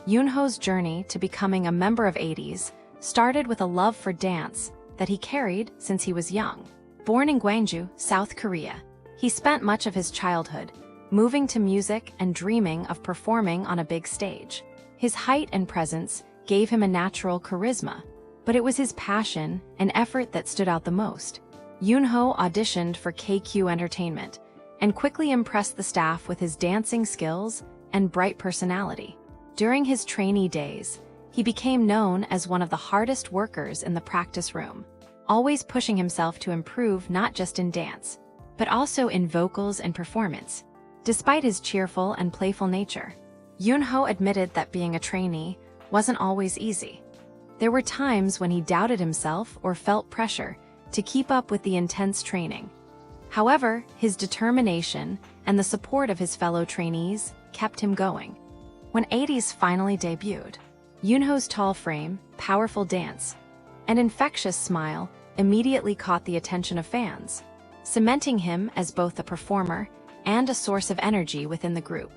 Yunho's journey to becoming a member of ATEEZ started with a love for dance that he carried since he was young. Born in Gwangju, South Korea, he spent much of his childhood moving to music and dreaming of performing on a big stage. His height and presence gave him a natural charisma, but it was his passion and effort that stood out the most. Yunho auditioned for KQ Entertainment and quickly impressed the staff with his dancing skills and bright personality. During his trainee days, he became known as one of the hardest workers in the practice room, always pushing himself to improve not just in dance, but also in vocals and performance. Despite his cheerful and playful nature, Yunho admitted that being a trainee wasn't always easy. There were times when he doubted himself or felt pressure to keep up with the intense training. However, his determination and the support of his fellow trainees kept him going. When ATEEZ finally debuted, Yunho's tall frame, powerful dance, and infectious smile immediately caught the attention of fans, cementing him as both a performer and a source of energy within the group.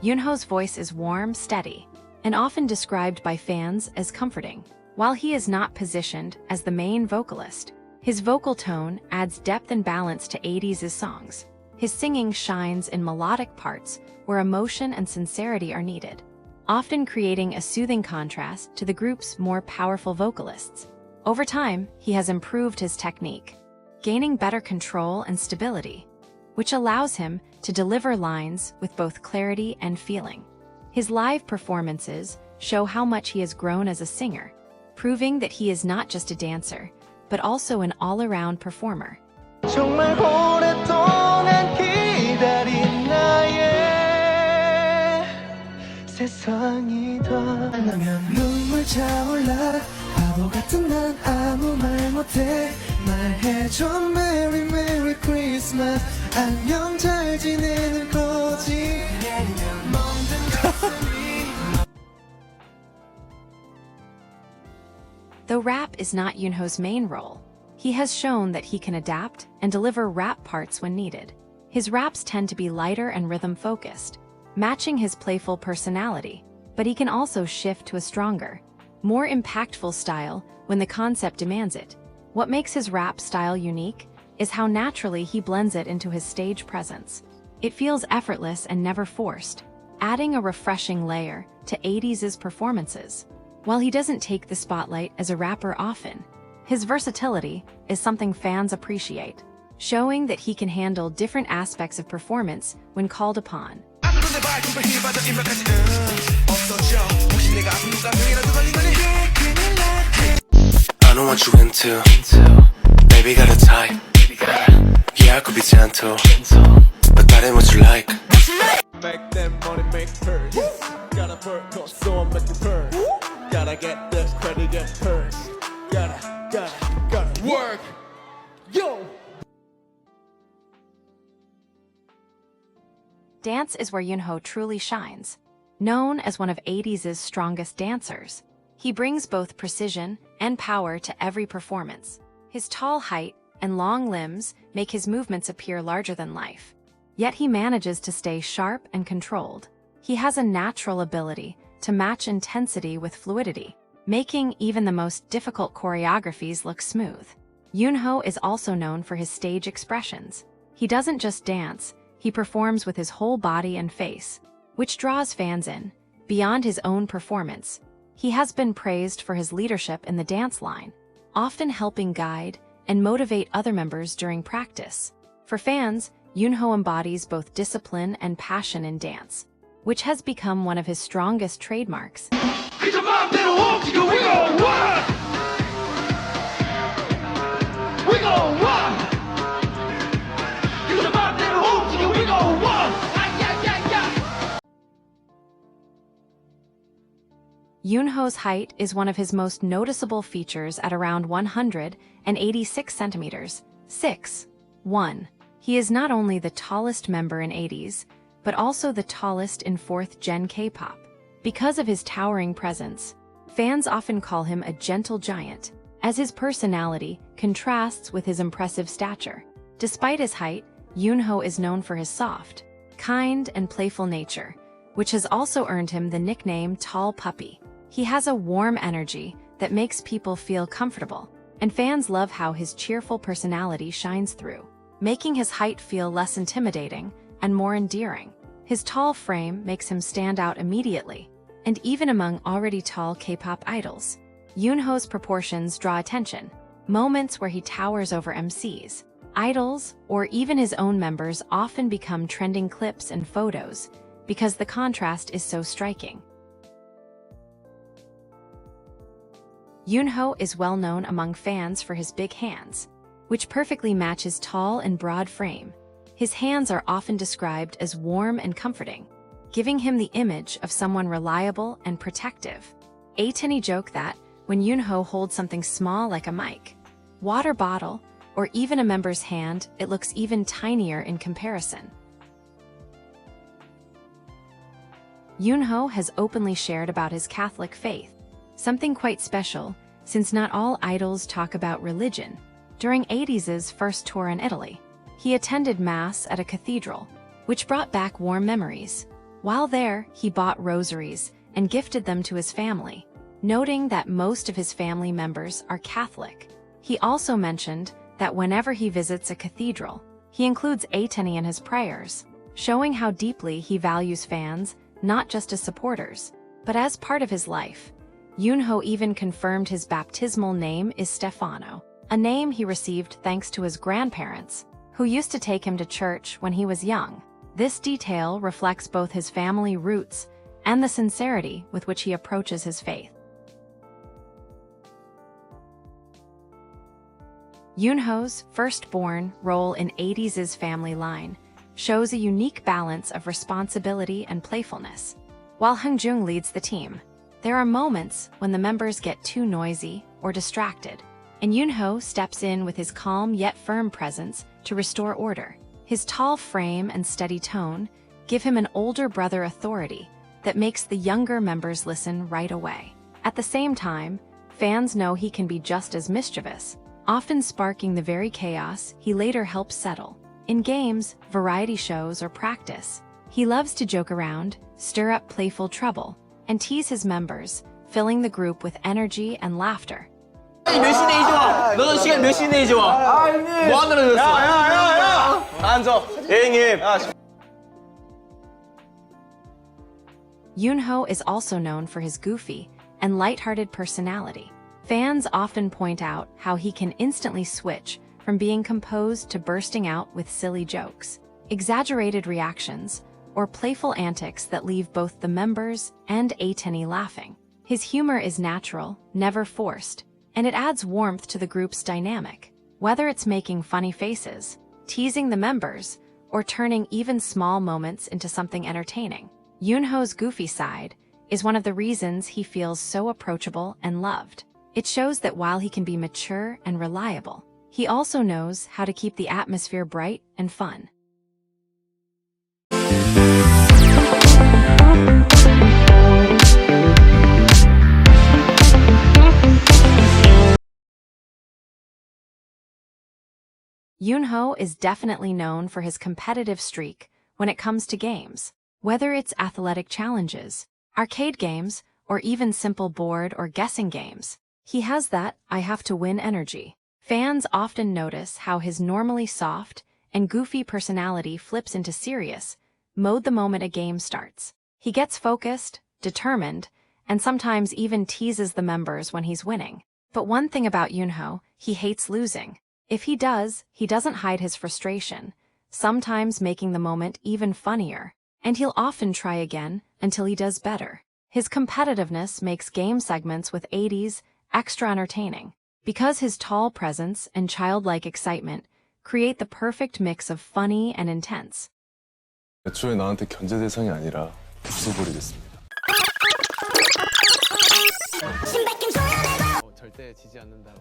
Yunho's voice is warm, steady, and often described by fans as comforting. While he is not positioned as the main vocalist, his vocal tone adds depth and balance to ATEEZ's songs. His singing shines in melodic parts where emotion and sincerity are needed, often creating a soothing contrast to the group's more powerful vocalists. Over time, he has improved his technique, gaining better control and stability, which allows him to deliver lines with both clarity and feeling. His live performances show how much he has grown as a singer, proving that he is not just a dancer, but also an all-around performer. 정말 오랫동안 기다린 나의 세상이 더 만나면 눈물 차올라 바보 같은 난 아무 말 못해 말해줘 Merry Merry Christmas 안녕 잘 지내는 거지 내리면 Though rap is not Yunho's main role, he has shown that he can adapt and deliver rap parts when needed. His raps tend to be lighter and rhythm-focused, matching his playful personality, but he can also shift to a stronger, more impactful style when the concept demands it. What makes his rap style unique is how naturally he blends it into his stage presence. It feels effortless and never forced, adding a refreshing layer to ATEEZ's performances. While he doesn't take the spotlight as a rapper often, his versatility is something fans appreciate, showing that he can handle different aspects of performance when called upon. I don't want you into baby got a type. Yeah, I could be gentle, but that ain't what you like. Make them money make purse. Gotta work so I make the turn. Gotta get the credit get purse. Gotta work. Yo! Dance is where Yunho truly shines. Known as one of ATEEZ's strongest dancers, he brings both precision and power to every performance. His tall height and long limbs make his movements appear larger than life. Yet he manages to stay sharp and controlled. He has a natural ability to match intensity with fluidity, making even the most difficult choreographies look smooth. Yunho is also known for his stage expressions. He doesn't just dance, he performs with his whole body and face, which draws fans in. Beyond his own performance, he has been praised for his leadership in the dance line, often helping guide and motivate other members during practice. For fans, Yunho embodies both discipline and passion in dance, which has become one of his strongest trademarks. Yunho's height is one of his most noticeable features at around 186 centimeters, 6'1". He is not only the tallest member in ATEEZ, but also the tallest in 4th Gen K-pop. Because of his towering presence, fans often call him a gentle giant, as his personality contrasts with his impressive stature. Despite his height, Yunho is known for his soft, kind, and playful nature, which has also earned him the nickname Tall Puppy. He has a warm energy that makes people feel comfortable, and fans love how his cheerful personality shines through, making his height feel less intimidating and more endearing. His tall frame makes him stand out immediately, and even among already tall K-pop idols. Yunho's proportions draw attention. Moments where he towers over MCs, idols, or even his own members often become trending clips and photos because the contrast is so striking. Yunho is well known among fans for his big hands, which perfectly match his tall and broad frame. His hands are often described as warm and comforting, giving him the image of someone reliable and protective. ATINY joke that when Yunho holds something small like a mic, water bottle, or even a member's hand, it looks even tinier in comparison. Yunho has openly shared about his Catholic faith, something quite special, since not all idols talk about religion. During ATEEZ's first tour in Italy, he attended Mass at a cathedral, which brought back warm memories. While there, he bought rosaries and gifted them to his family, noting that most of his family members are Catholic. He also mentioned that whenever he visits a cathedral, he includes ATEEZ in his prayers, showing how deeply he values fans, not just as supporters, but as part of his life. Yunho even confirmed his baptismal name is Stefano, a name he received thanks to his grandparents, who used to take him to church when he was young. This detail reflects both his family roots and the sincerity with which he approaches his faith. Yunho's firstborn role in ATEEZ's family line shows a unique balance of responsibility and playfulness. While Hongjoong leads the team, there are moments when the members get too noisy or distracted, and Yunho steps in with his calm yet firm presence to restore order. His tall frame and steady tone give him an older brother authority that makes the younger members listen right away. At the same time, Fans know he can be just as mischievous, often sparking the very chaos he later helps settle. In games, variety shows, or practice, he loves to joke around, stir up playful trouble, and tease his members, filling the group with energy and laughter. 몇 시내 이제 와? 너는 시간 몇 시내 이제 와? 아, 형님. 뭐 하느라 그랬어? 야. 앉아. 예, 형님. Yunho is also known for his goofy and lighthearted personality. Fans often point out how he can instantly switch from being composed to bursting out with silly jokes, exaggerated reactions, or playful antics that leave both the members and ATEEZ laughing. His humor is natural, never forced, and it adds warmth to the group's dynamic. Whether it's making funny faces, teasing the members, or turning even small moments into something entertaining, Yunho's goofy side is one of the reasons he feels so approachable and loved. It shows that while he can be mature and reliable, he also knows how to keep the atmosphere bright and fun. Yunho is definitely known for his competitive streak when it comes to games. Whether it's athletic challenges, arcade games, or even simple board or guessing games, he has that I have to win energy. Fans often notice how his normally soft and goofy personality flips into serious mode the moment a game starts. He gets focused, determined, and sometimes even teases the members when he's winning. But one thing about Yunho, he hates losing. If he does, he doesn't hide his frustration, sometimes making the moment even funnier. And he'll often try again until he does better. His competitiveness makes game segments with ATEEZ extra entertaining, because his tall presence and childlike excitement create the perfect mix of funny and intense. 애초에 나한테 견제 대상이 아니라 부숴버리겠습니다. 절대 지지 않는다고.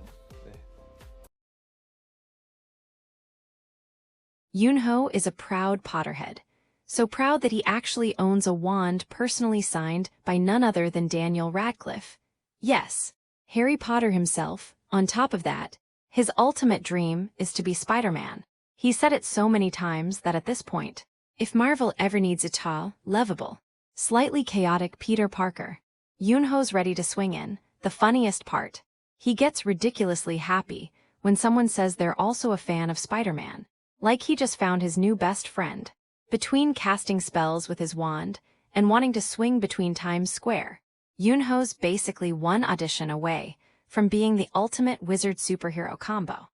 Yunho is a proud Potterhead. So proud that he actually owns a wand personally signed by none other than Daniel Radcliffe. Yes, Harry Potter himself. On top of that, his ultimate dream is to be Spider-Man. He said it so many times that at this point, if Marvel ever needs a tall, lovable, slightly chaotic Peter Parker, Yunho's ready to swing in. The funniest part, he gets ridiculously happy when someone says they're also a fan of Spider-Man, like he just found his new best friend. Between casting spells with his wand and wanting to swing between Times Square, Yunho's basically one audition away from being the ultimate wizard superhero combo.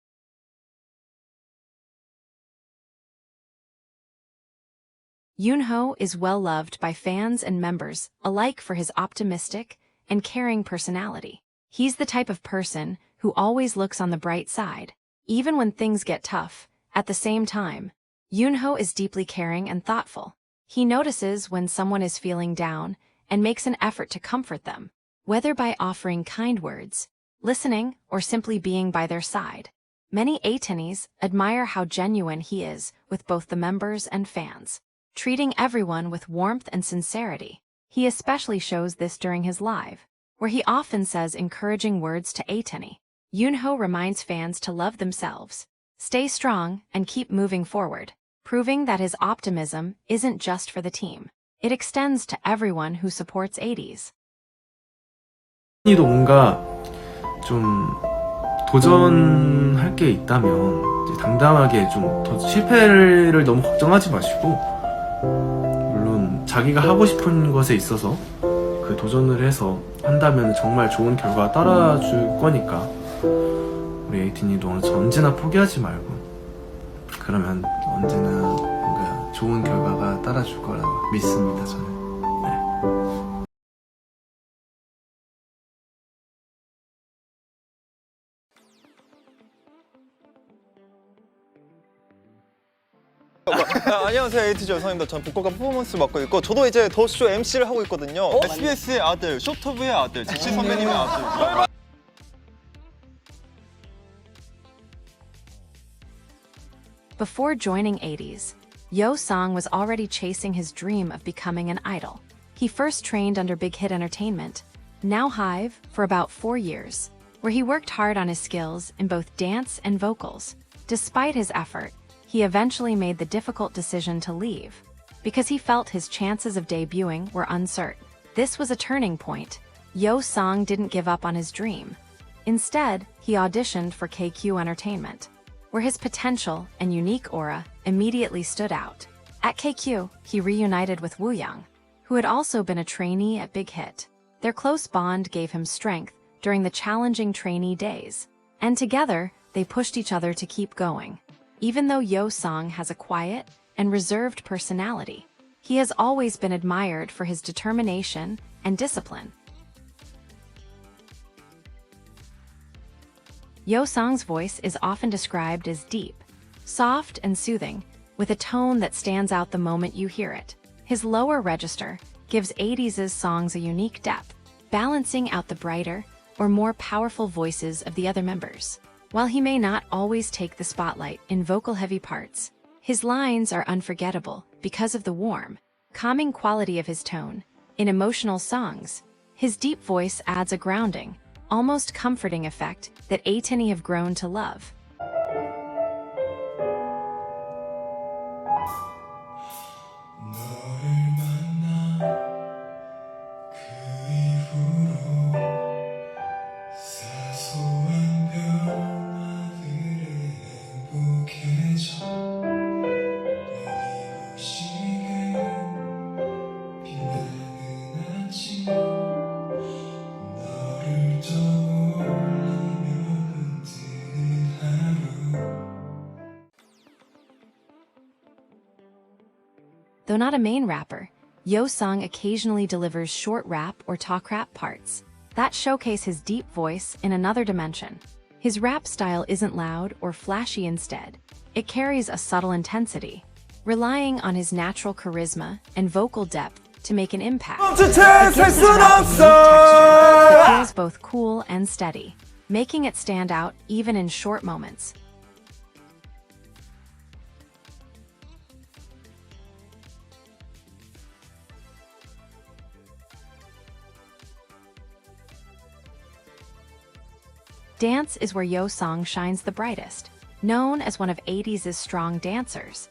Yunho is well loved by fans and members alike for his optimistic and caring personality. He's the type of person who always looks on the bright side, even when things get tough. At the same time, Yunho is deeply caring and thoughtful. He notices when someone is feeling down and makes an effort to comfort them, whether by offering kind words, listening, or simply being by their side. Many ATEEZ admire how genuine he is with both the members and fans, treating everyone with warmth and sincerity. He especially shows this during his live, where he often says encouraging words to ATEEZ. Yunho reminds fans to love themselves, stay strong, and keep moving forward, proving that his optimism isn't just for the team. It extends to everyone who supports ATEEZ. 도 뭔가 좀 도전할 게 있다면 이제 당당하게 좀 더 실패를 너무 걱정하지 마시고, 물론 자기가 하고 싶은 것에 있어서 그 도전을 해서 한다면 정말 좋은 결과 따라줄 거니까 우리 ATEEZ도 언제나 포기하지 말고, 그러면 언제나 뭔가 좋은 결과가 따라줄 거라고 믿습니다, 저는. 안녕하세요, ATEEZ 여성입니다. 저는 보컬과 퍼포먼스 맡고 있고, 저도 이제 더쇼 MC를 하고 있거든요. SBS의 아들, 쇼터브의 아들, 지치 선배님의 아들. Before joining ATEEZ, Yeosang was already chasing his dream of becoming an idol. He first trained under Big Hit Entertainment, now Hive, for about 4 years, where he worked hard on his skills in both dance and vocals. Despite his effort, he eventually made the difficult decision to leave, because he felt his chances of debuting were uncertain. This was a turning point. Yeosang didn't give up on his dream. Instead, he auditioned for KQ Entertainment, where his potential and unique aura immediately stood out. At KQ, he reunited with Wooyoung, who had also been a trainee at Big Hit. Their close bond gave him strength during the challenging trainee days, and together, they pushed each other to keep going. Even though Yeosang has a quiet and reserved personality, he has always been admired for his determination and discipline. Yeosang's voice is often described as deep, soft, and soothing, with a tone that stands out the moment you hear it. His lower register gives ATEEZ's songs a unique depth, balancing out the brighter or more powerful voices of the other members. While he may not always take the spotlight in vocal-heavy parts, his lines are unforgettable because of the warm, calming quality of his tone. In emotional songs, his deep voice adds a grounding, almost comforting effect that ATINY have grown to love. Though not a main rapper, Yeosang occasionally delivers short rap or talk rap parts that showcase his deep voice in another dimension. His rap style isn't loud or flashy. Instead, it carries a subtle intensity, relying on his natural charisma and vocal depth to make an impact. It feels both cool and steady, making it stand out even in short moments. Dance is where Yeosang shines the brightest. Known as one of ATEEZ's strong dancers,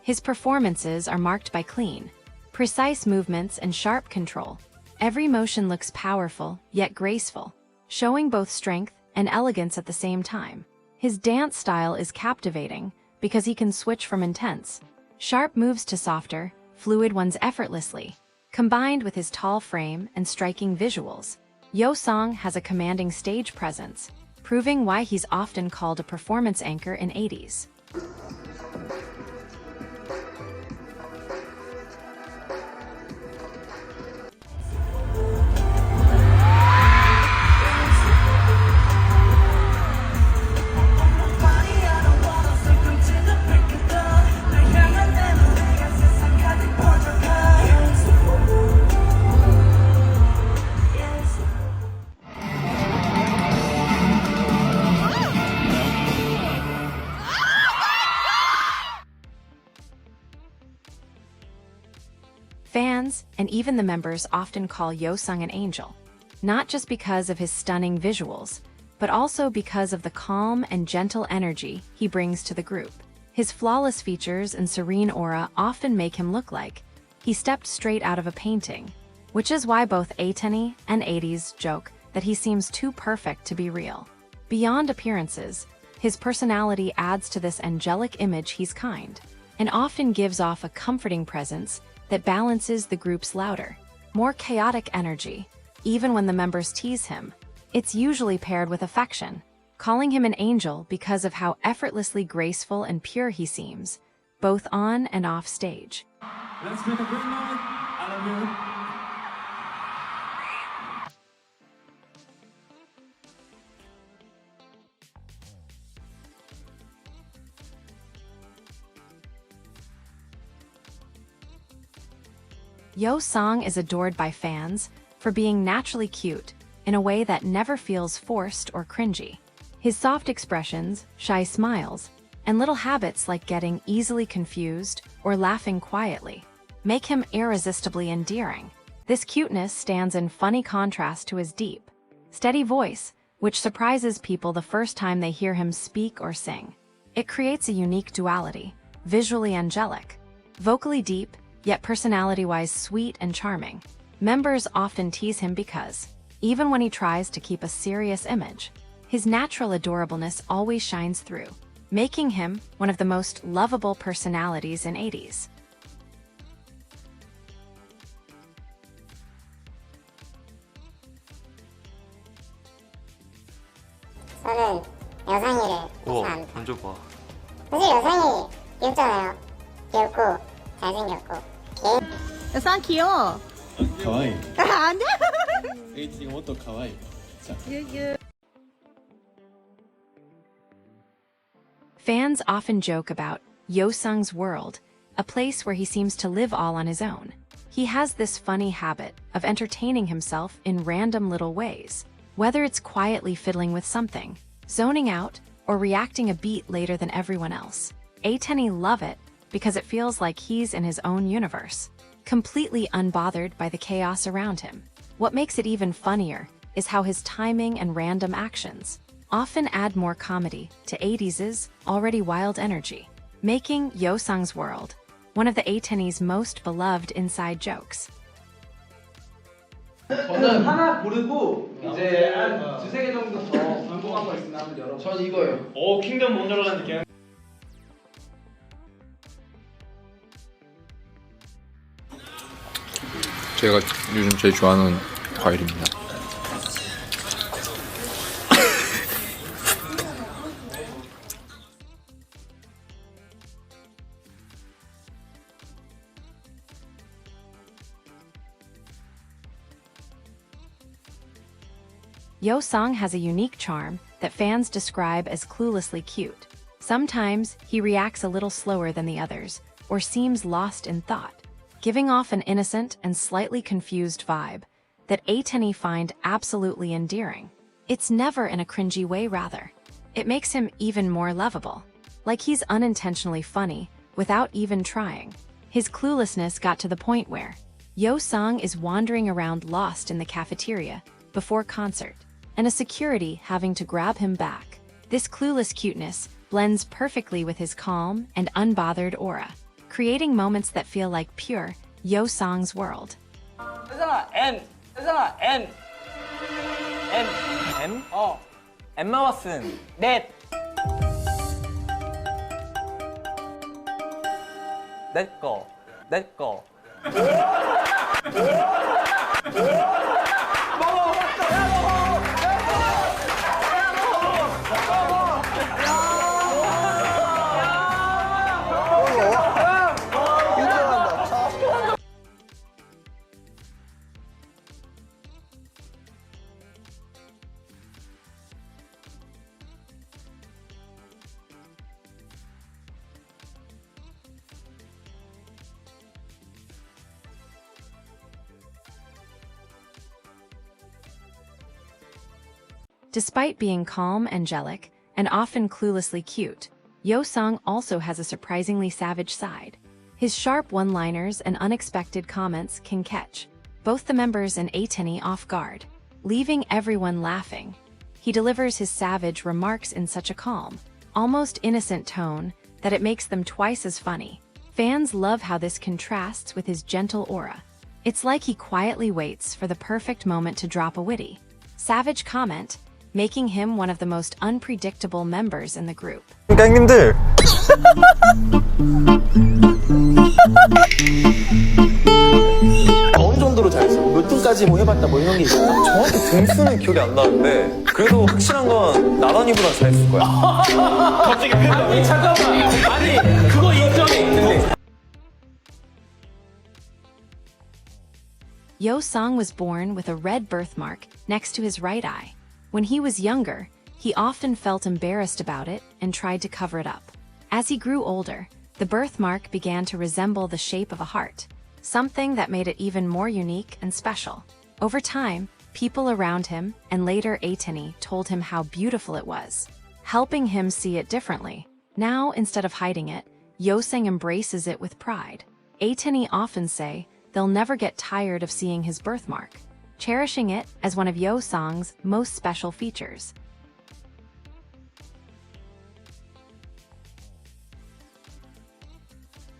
his performances are marked by clean, precise movements and sharp control. Every motion looks powerful, yet graceful, showing both strength and elegance at the same time. His dance style is captivating because he can switch from intense, sharp moves to softer, fluid ones effortlessly. Combined with his tall frame and striking visuals, Yeosang has a commanding stage presence, proving why he's often called a performance anchor in ATEEZ. Fans, and even the members, often call Yeosang an angel, not just because of his stunning visuals, but also because of the calm and gentle energy he brings to the group. His flawless features and serene aura often make him look like he stepped straight out of a painting, which is why both ATINY and ATEEZ joke that he seems too perfect to be real. Beyond appearances, his personality adds to this angelic image. He's kind, and often gives off a comforting presence that balances the group's louder, more chaotic energy. Even when the members tease him, it's usually paired with affection, calling him an angel because of how effortlessly graceful and pure he seems, both on and off stage. Let's make a great night. I love you. Yeosang is adored by fans for being naturally cute in a way that never feels forced or cringy. His soft expressions, shy smiles, and little habits like getting easily confused or laughing quietly make him irresistibly endearing. This cuteness stands in funny contrast to his deep, steady voice, which surprises people the first time they hear him speak or sing. It creates a unique duality, visually angelic, vocally deep, yet personality-wise sweet and charming. Members often tease him because, even when he tries to keep a serious image, his natural adorableness always shines through, making him one of the most lovable personalities in ATEEZ. 저는 여상이를 우와, 좋아합니다. 먼저 봐. 사실 여상이 귀엽잖아요. 귀엽고 잘생겼고. 여상 귀여워. かわいい 안 돼. ATEEZもっとかわいい Fans often joke about Yeosang's world, a place where he seems to live all on his own. He has this funny habit of entertaining himself in random little ways, whether it's quietly fiddling with something, zoning out, or reacting a beat later than everyone else. ATEEZ love it because it feels like he's in his own universe, completely unbothered by the chaos around him. What makes it even funnier is how his timing and random actions often add more comedy to ATEEZ's already wild energy, making Yeosang's world one of the ATEEZ's most beloved inside jokes. 저는 하나 고르고 이제 한 두세 개 정도 더 궁금한 거 있으면 한번 열어볼게요. 전 이거요. 오 킹덤 원더랜드 게임. 제가 요즘 제일 좋아하는 과일입니다. Yeosang has a unique charm that fans describe as cluelessly cute. Sometimes he reacts a little slower than the others, or seems lost in thought, giving off an innocent and slightly confused vibe that ATEEZ find absolutely endearing. It's never in a cringy way, rather. It makes him even more lovable, like he's unintentionally funny without even trying. His cluelessness got to the point where Yeosang is wandering around lost in the cafeteria before concert, and a security having to grab him back. This clueless cuteness blends perfectly with his calm and unbothered aura, creating moments that feel like pure Yeosang's world. 혜성아 M. 혜성아 M. M. M? 엠마와 쓴 넷. 내 거. Despite being calm, angelic, and often cluelessly cute, Yeosang also has a surprisingly savage side. His sharp one-liners and unexpected comments can catch both the members and ATEEZ off guard, leaving everyone laughing. He delivers his savage remarks in such a calm, almost innocent tone that it makes them twice as funny. Fans love how this contrasts with his gentle aura. It's like he quietly waits for the perfect moment to drop a witty, savage comment, making him one of the most unpredictable members in the group. 형님들 어느 정도로 잘했어? 몇 등까지 뭐 해봤다 뭐 이런 게 있어? 정확히 등수는 기억이 안 나는데 그래도 확실한 건 나란히보다 잘했을 거야. 갑자기 팬덤이 잠깐만. 아니 그거 인정이 있는데. Yeosang was born with a red birthmark next to his right eye. When he was younger, he often felt embarrassed about it and tried to cover it up. As he grew older, the birthmark began to resemble the shape of a heart, something that made it even more unique and special. Over time, people around him and later ATINY told him how beautiful it was, helping him see it differently. Now, instead of hiding it, Yeosang embraces it with pride. ATINY often say they'll never get tired of seeing his birthmark, cherishing it as one of Yeosang's most special features.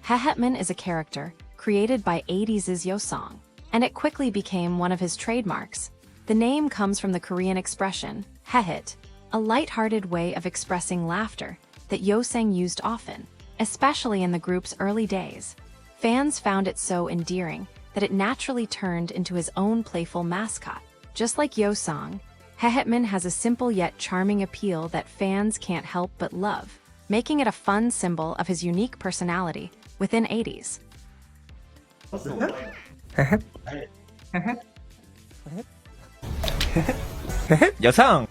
Haehatman is a character created by ATEEZ's Yeosang, and it quickly became one of his trademarks. The name comes from the Korean expression haehit, a light-hearted way of expressing laughter that Yeosang used often, especially in the group's early days. Fans found it so endearing that it naturally turned into his own playful mascot. Just like Yeosang, Haehatman has a simple yet charming appeal that fans can't help but love, making it a fun symbol of his unique personality within ATEEZ. 여상!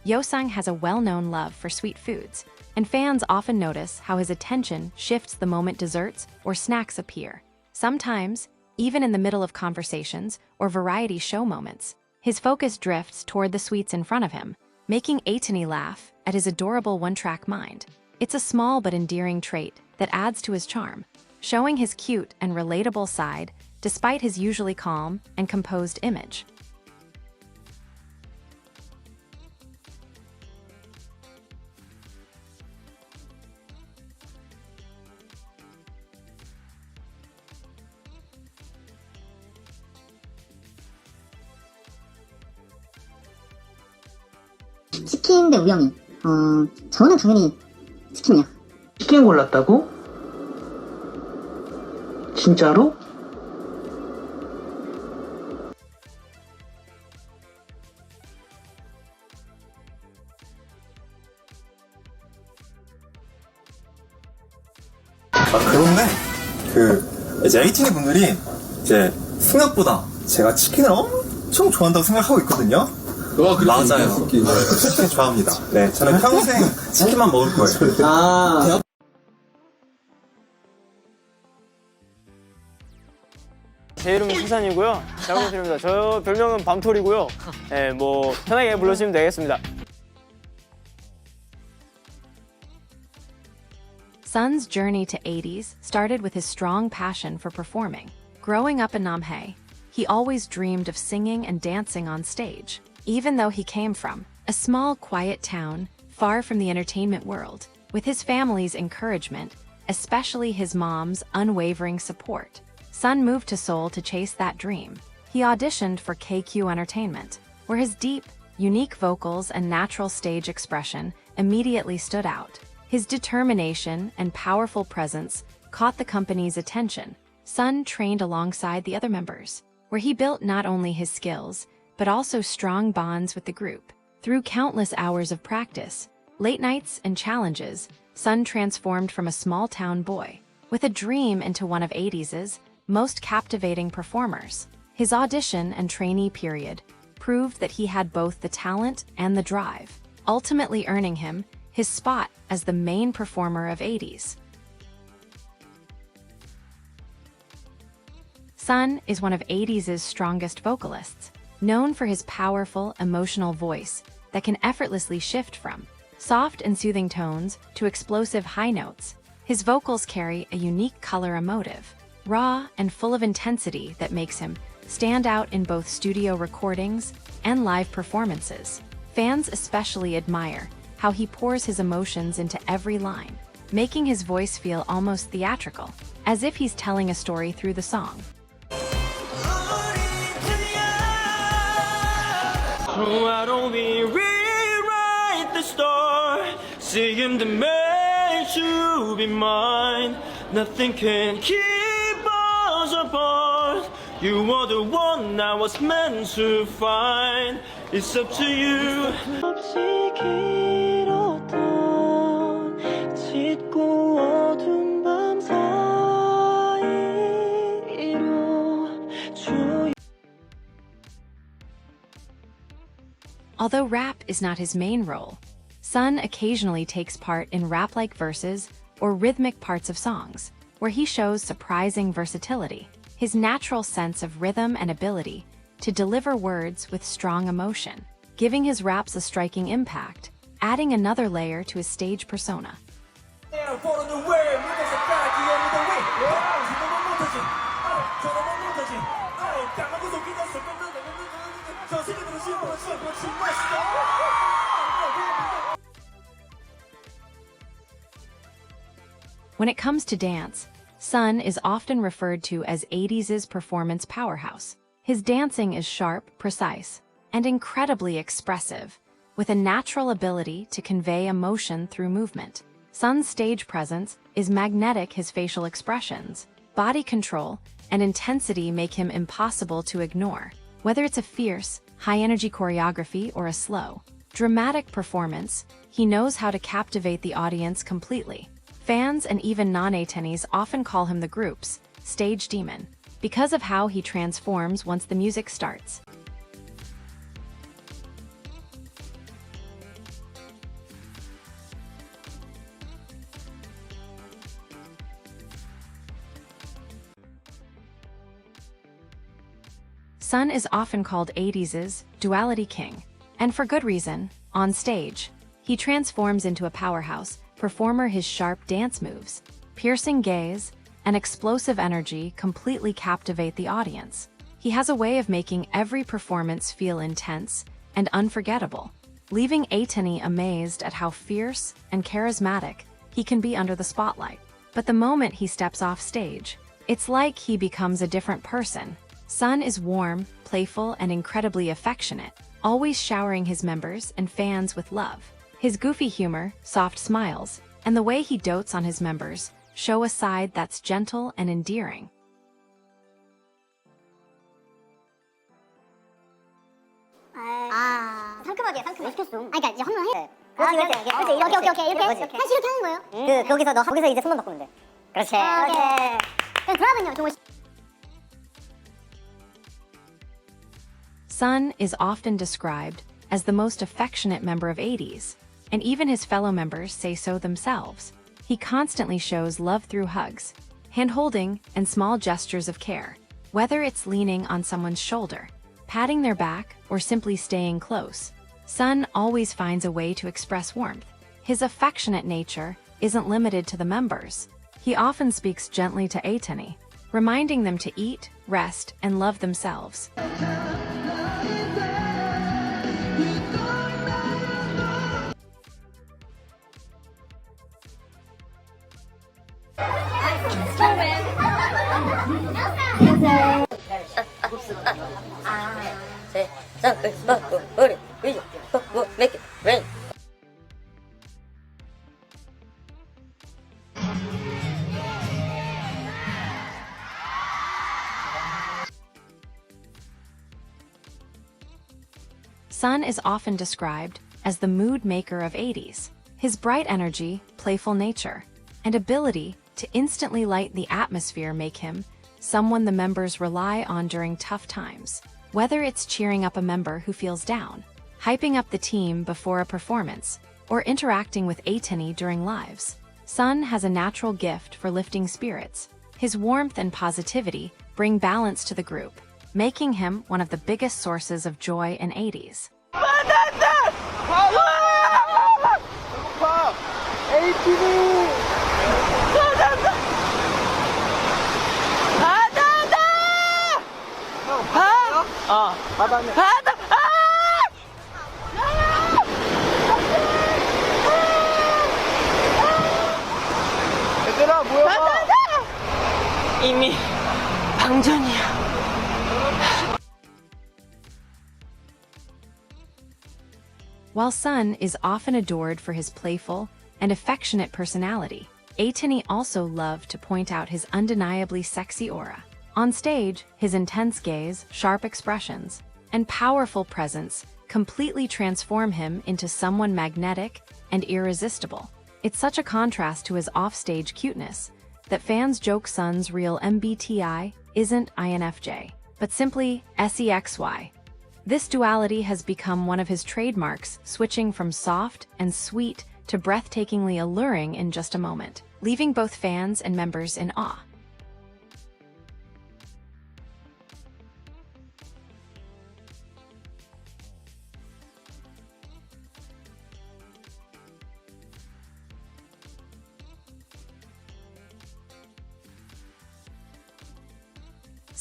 Yeosang has a well-known love for sweet foods, and fans often notice how his attention shifts the moment desserts or snacks appear. Sometimes, even in the middle of conversations or variety show moments, his focus drifts toward the sweets in front of him, making ATINY laugh at his adorable one-track mind. It's a small but endearing trait that adds to his charm, showing his cute and relatable side despite his usually calm and composed image. 치킨 대 우영이. 저는 당연히 치킨이요. 치킨 골랐다고? 진짜로? 그런데 이제 ATEEZ 분들이 이제 생각보다 제가 치킨을 엄청 좋아한다고 생각하고 있거든요. 맞아요. 치킨 좋아합니다. 네, 저는 평생 치킨만 먹을 거예요. 제 이름은 수산이고요. 잘 부탁드립니다. 저 별명은 밤톨이고요. 네, 뭐 편하게 불러주시면 되겠습니다. Sun's journey to ATEEZ started with his strong passion for performing. Growing up in Namhae, he always dreamed of singing and dancing on stage. Even though he came from a small, quiet town far from the entertainment world, with his family's encouragement, especially his mom's unwavering support, Sun moved to Seoul to chase that dream. He auditioned for KQ Entertainment, where his deep, unique vocals and natural stage expression immediately stood out. His determination and powerful presence caught the company's attention. Sun trained alongside the other members, where he built not only his skills, but also strong bonds with the group. Through countless hours of practice, late nights and challenges, Sun transformed from a small-town boy with a dream into one of ATEEZ's most captivating performers. His audition and trainee period proved that he had both the talent and the drive, ultimately earning him his spot as the main performer of ATEEZ. Sun is one of ATEEZ's strongest vocalists, known for his powerful, emotional voice that can effortlessly shift from soft and soothing tones to explosive high notes. His vocals carry a unique color emotive, raw and full of intensity that makes him stand out in both studio recordings and live performances. Fans especially admire how he pours his emotions into every line, making his voice feel almost theatrical, as if he's telling a story through the song. Why don't we rewrite the story? Seeing the made you be mine. Nothing can keep us apart. You are the one I was meant to find. It's up to you. Although rap is not his main role, Sun occasionally takes part in rap-like verses or rhythmic parts of songs, where he shows surprising versatility. His natural sense of rhythm and ability to deliver words with strong emotion, giving his raps a striking impact, adding another layer to his stage persona. When it comes to dance, Sun is often referred to as ATEEZ's performance powerhouse. His dancing is sharp, precise, and incredibly expressive, with a natural ability to convey emotion through movement. Sun's stage presence is magnetic. His facial expressions, body control, and intensity make him impossible to ignore. Whether it's a fierce, high-energy choreography or a slow, dramatic performance, he knows how to captivate the audience completely. Fans and even non-ATEEZ often call him the group's stage demon because of how he transforms once the music starts. Sun is often called ATEEZ's duality king, and for good reason. On stage, he transforms into a powerhouse performer. His sharp dance moves, piercing gaze, and explosive energy completely captivate the audience. He has a way of making every performance feel intense and unforgettable, leaving ATINY amazed at how fierce and charismatic he can be under the spotlight. But the moment he steps off stage, it's like he becomes a different person. Sun is warm, playful, and incredibly affectionate, always showering his members and fans with love. His goofy humor, soft smiles, and the way he dotes on his members show a side that's gentle and endearing. 상큼하게 왜 시켰어? 그러니까 이제 한 번 해. 그렇지 이렇게 사실 이렇게 하는 거예요? 거기서 이제 손만 바꾸면 돼. 그렇지. 오케이. 그럼 드랍은요, 종호 씨? Sun is often described as the most affectionate member of ATEEZ, and even his fellow members say so themselves. He constantly shows love through hugs, hand-holding, and small gestures of care. Whether it's leaning on someone's shoulder, patting their back, or simply staying close, Sun always finds a way to express warmth. His affectionate nature isn't limited to the members. He often speaks gently to ATINY, reminding them to eat, rest, and love themselves. Make it rain. Sun is often described as the mood maker of ATEEZ. His bright energy, playful nature, and ability to instantly light the atmosphere make him someone the members rely on during tough times. Whether it's cheering up a member who feels down, hyping up the team before a performance, or interacting with ATINY during lives, Sun has a natural gift for lifting spirits. His warmth and positivity bring balance to the group, making him one of the biggest sources of joy in ATEEZ. 얘들아 모여봐. 이미 방전이야. While Sun is often adored for his playful and affectionate personality, ATINY also loved to point out his undeniably sexy aura. On stage, his intense gaze, sharp expressions, and powerful presence completely transform him into someone magnetic and irresistible. It's such a contrast to his off-stage cuteness that fans joke Sun's real MBTI isn't INFJ, but simply SEXY. This duality has become one of his trademarks, switching from soft and sweet to breathtakingly alluring in just a moment, leaving both fans and members in awe.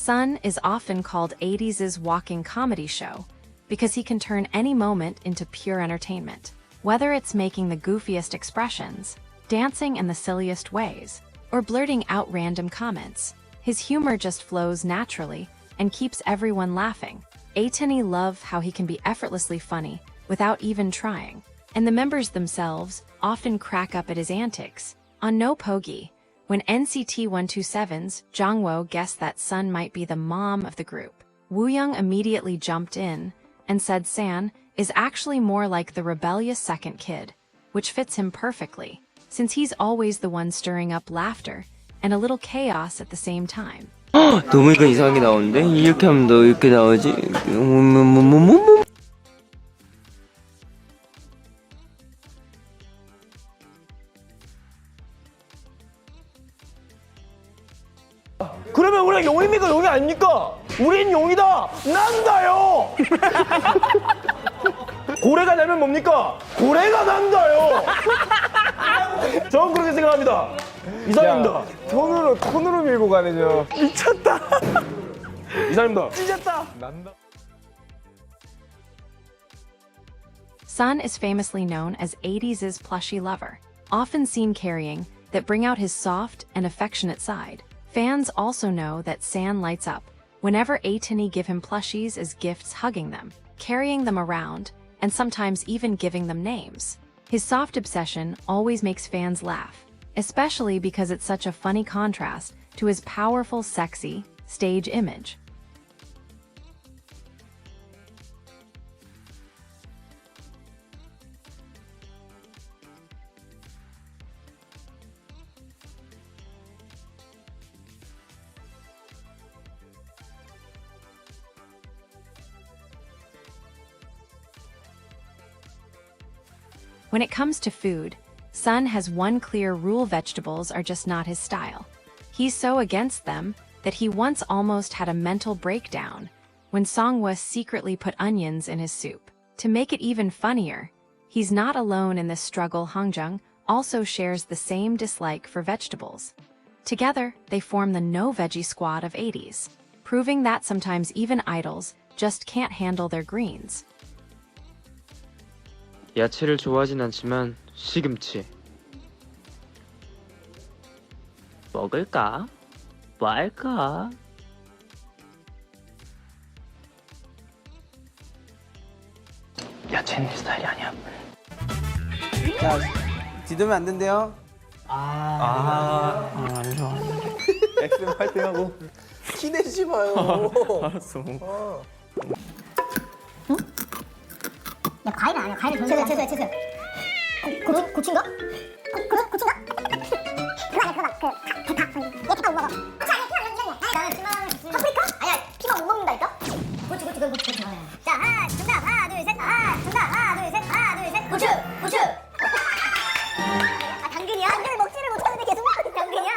Sun is often called ATEEZ's walking comedy show because he can turn any moment into pure entertainment. Whether it's making the goofiest expressions, dancing in the silliest ways, or blurting out random comments, his humor just flows naturally and keeps everyone laughing. ATINY love how he can be effortlessly funny without even trying, and the members themselves often crack up at his antics. On No Pogi, when NCT 127's Jongho guessed that Sun might be the mom of the group, Wooyoung immediately jumped in and said San is actually more like the rebellious second kid, which fits him perfectly, since he's always the one stirring up laughter and a little chaos at the same time. 너무 이거 이상하게 나오는데? 이렇게 하면 너 이렇게 나오지? 그러면 우리가 용입니까? 용이 아닙니까? 우린 용이다! 난다요! 고래가 나면 뭡니까? 고래가 난다요! 전 그렇게 생각합니다. 이상입니다. 톤으로 밀고 가네요. 미쳤다. 이상입니다. 찢었다. 난다. Sun is famously known as ATEEZ's plushy lover, often seen carrying that bring out his soft and affectionate side. Fans also know that San lights up whenever ATINY give him plushies as gifts, hugging them, carrying them around, and sometimes even giving them names. His soft obsession always makes fans laugh, especially because it's such a funny contrast to his powerful, sexy stage image. When it comes to food, Sun has one clear rule: vegetables are just not his style. He's so against them that he once almost had a mental breakdown when Seonghwa secretly put onions in his soup. To make it even funnier, he's not alone in this struggle. Hongjoong also shares the same dislike for vegetables. Together, they form the No Veggie Squad of ATEEZ, proving that sometimes even idols just can't handle their greens. 야채를 좋아하진 않지만 시금치 먹을까? 말까? 야채는 내 스타일이 아니야. 야, 뒤돌면 안 된대요. 안 좋아. 엑스맨 파이팅하고. 티내지 마요. 알았어. 야, 과일은 아니야. 과일은 채소야. 고추인가? 고추인가? 그거 아니야, 그거. 대파. 얘 대파 못 먹어. 고추 아니야, 피망. 나는 피망. 파프리카? 아니야, 피망 못 먹는다니까? 고추. 자, 하나, 둘, 셋. 고추. 아, 당근이야? 당근을 먹지를 못하는데 계속 먹는 당근이야?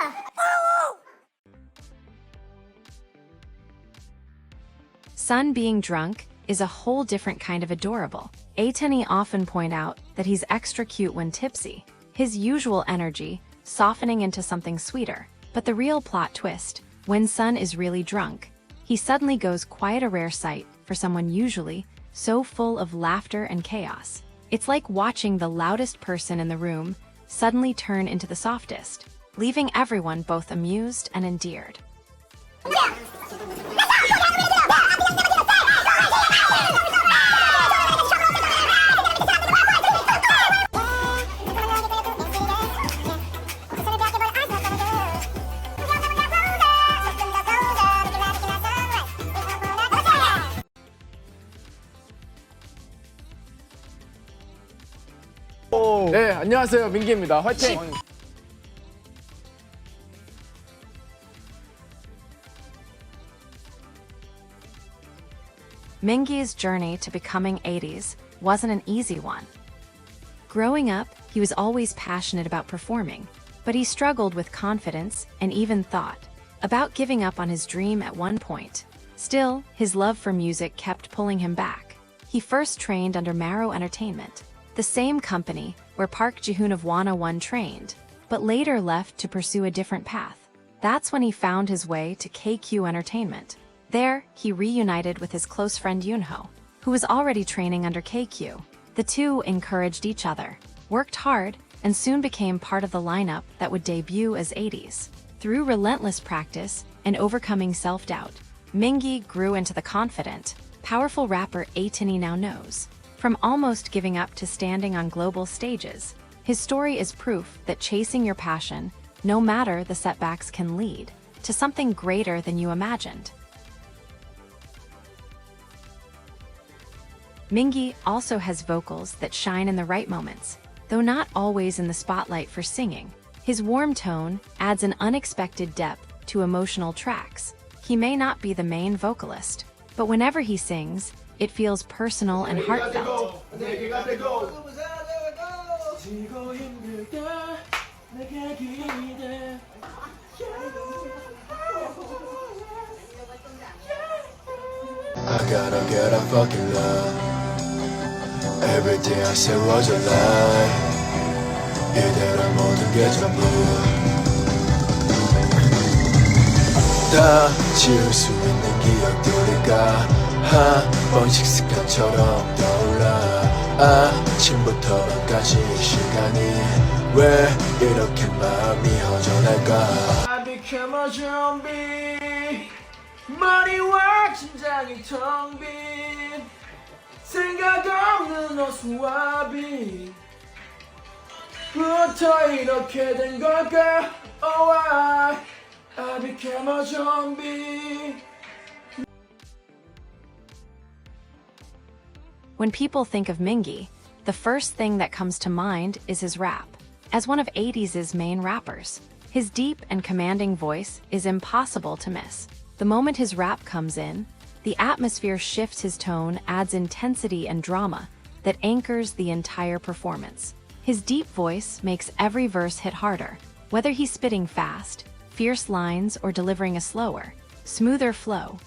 Sun being drunk is a whole different kind of adorable. ATEEZ often point out that he's extra cute when tipsy, his usual energy softening into something sweeter. But the real plot twist, when Sun is really drunk, he suddenly goes quite a rare sight for someone usually so full of laughter and chaos. It's like watching the loudest person in the room suddenly turn into the softest, leaving everyone both amused and endeared. 네, 안녕하세요. 민기입니다. 화이팅! Mingi's journey to becoming ATEEZ wasn't an easy one. Growing up, he was always passionate about performing, but he struggled with confidence and even thought about giving up on his dream at one point. Still, his love for music kept pulling him back. He first trained under Marrow Entertainment, the same company where Park Ji-hoon of Wanna One trained, but later left to pursue a different path. That's when he found his way to KQ Entertainment. There, he reunited with his close friend Yunho, who was already training under KQ. The two encouraged each other, worked hard, and soon became part of the lineup that would debut as ATEEZ. Through relentless practice and overcoming self-doubt, Mingi grew into the confident, powerful rapper ATINY now knows. From almost giving up to standing on global stages, his story is proof that chasing your passion, no matter the setbacks, can lead to something greater than you imagined. Mingi also has vocals that shine in the right moments, though not always in the spotlight for singing. His warm tone adds an unexpected depth to emotional tracks. He may not be the main vocalist, but whenever he sings, it feels personal and heartfelt. I gotta get a fucking love. Everything I said was a lie. 이대로 모든 게 전부 다 지울 수 있는 기억들이가 한 번씩 습관처럼 떠올라. 아침부터 밤까지 시간이 왜 이렇게 마음이 허전할까. I became a zombie. 머리와 심장이 텅 빈 생각 없는 어수와비 부터 이렇게 된 걸까. Oh I became a zombie. When people think of Mingi, the first thing that comes to mind is his rap. As one of ATEEZ's main rappers, his deep and commanding voice is impossible to miss. The moment his rap comes in, the atmosphere shifts. His tone adds intensity and drama that anchors the entire performance. His deep voice makes every verse hit harder, whether he's spitting fast, fierce lines, or delivering a slower, smoother flow.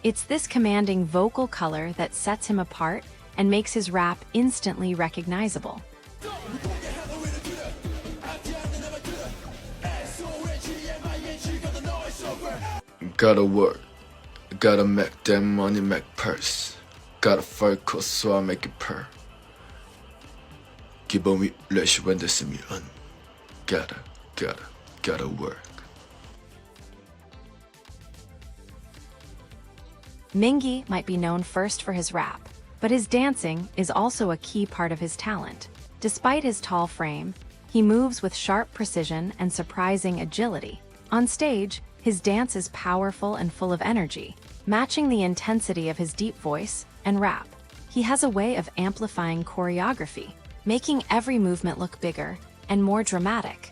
It's this commanding vocal color that sets him apart and makes his rap instantly recognizable. Gotta work, gotta make that money, make purse. Gotta focus so I make it purr. 기본 위레시 when 됐으면 gotta work. Mingi might be known first for his rap, but his dancing is also a key part of his talent. Despite his tall frame, he moves with sharp precision and surprising agility. On stage, his dance is powerful and full of energy, matching the intensity of his deep voice and rap. He has a way of amplifying choreography, making every movement look bigger and more dramatic.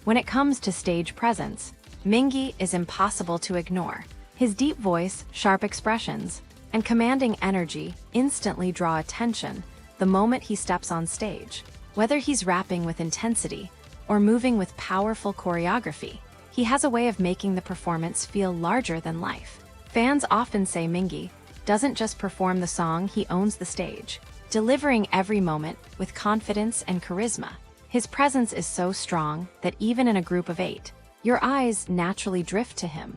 When it comes to stage presence, Mingi is impossible to ignore. His deep voice, sharp expressions, and commanding energy instantly draw attention the moment he steps on stage. Whether he's rapping with intensity or moving with powerful choreography, he has a way of making the performance feel larger than life. Fans often say Mingi doesn't just perform the song, he owns the stage, delivering every moment with confidence and charisma. His presence is so strong that even in a group of 8, your eyes naturally drift to him.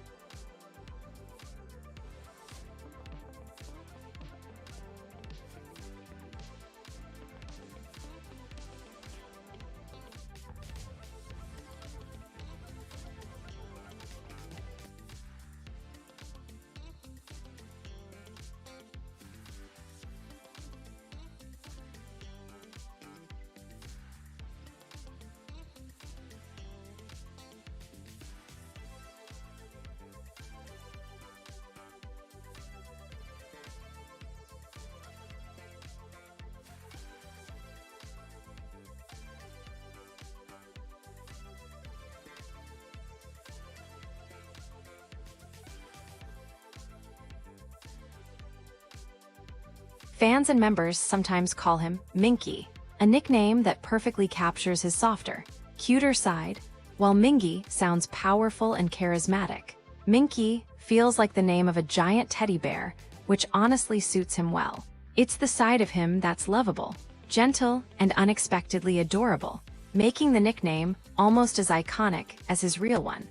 Fans and members sometimes call him Mingi, a nickname that perfectly captures his softer, cuter side, while Mingi sounds powerful and charismatic. Mingi feels like the name of a giant teddy bear, which honestly suits him well. It's the side of him that's lovable, gentle, and unexpectedly adorable, making the nickname almost as iconic as his real one.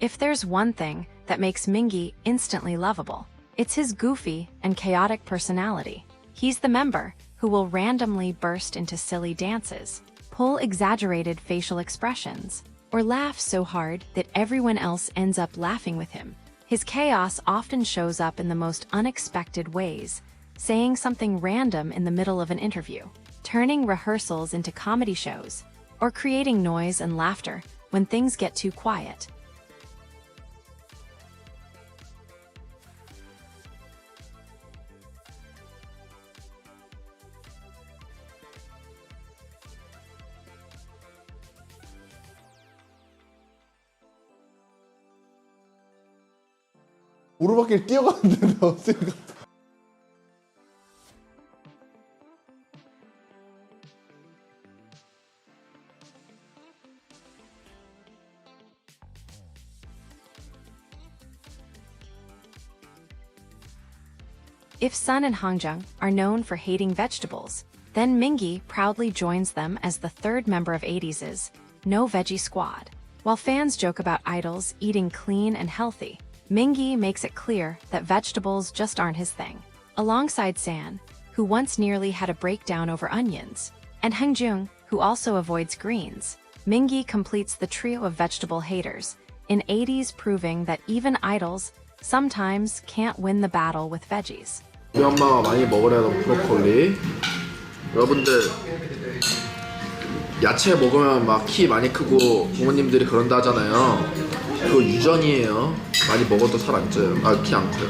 If there's one thing that makes Mingi instantly lovable, it's his goofy and chaotic personality. He's the member who will randomly burst into silly dances, pull exaggerated facial expressions, or laugh so hard that everyone else ends up laughing with him. His chaos often shows up in the most unexpected ways, saying something random in the middle of an interview, turning rehearsals into comedy shows, or creating noise and laughter when things get too quiet. 오르막길 뛰어가는데 나왔으니까. If Sun and Hongjoong are known for hating vegetables, then Mingi proudly joins them as the third member of ATEEZ's No Veggie Squad. While fans joke about idols eating clean and healthy, Mingi makes it clear that vegetables just aren't his thing. Alongside San, who once nearly had a breakdown over onions, and Hongjoong, who also avoids greens, Mingi completes the trio of vegetable haters, in ATEEZ proving that even idols sometimes can't win the battle with veggies. 우리 엄마가 많이 먹으라 하던 브로콜리. 여러분들 야채 먹으면 막 키 많이 크고 부모님들이 그런다 하잖아요. 그거 유전이에요. 많이 먹어도 살 안 쪄요. 아, 키 안 커요.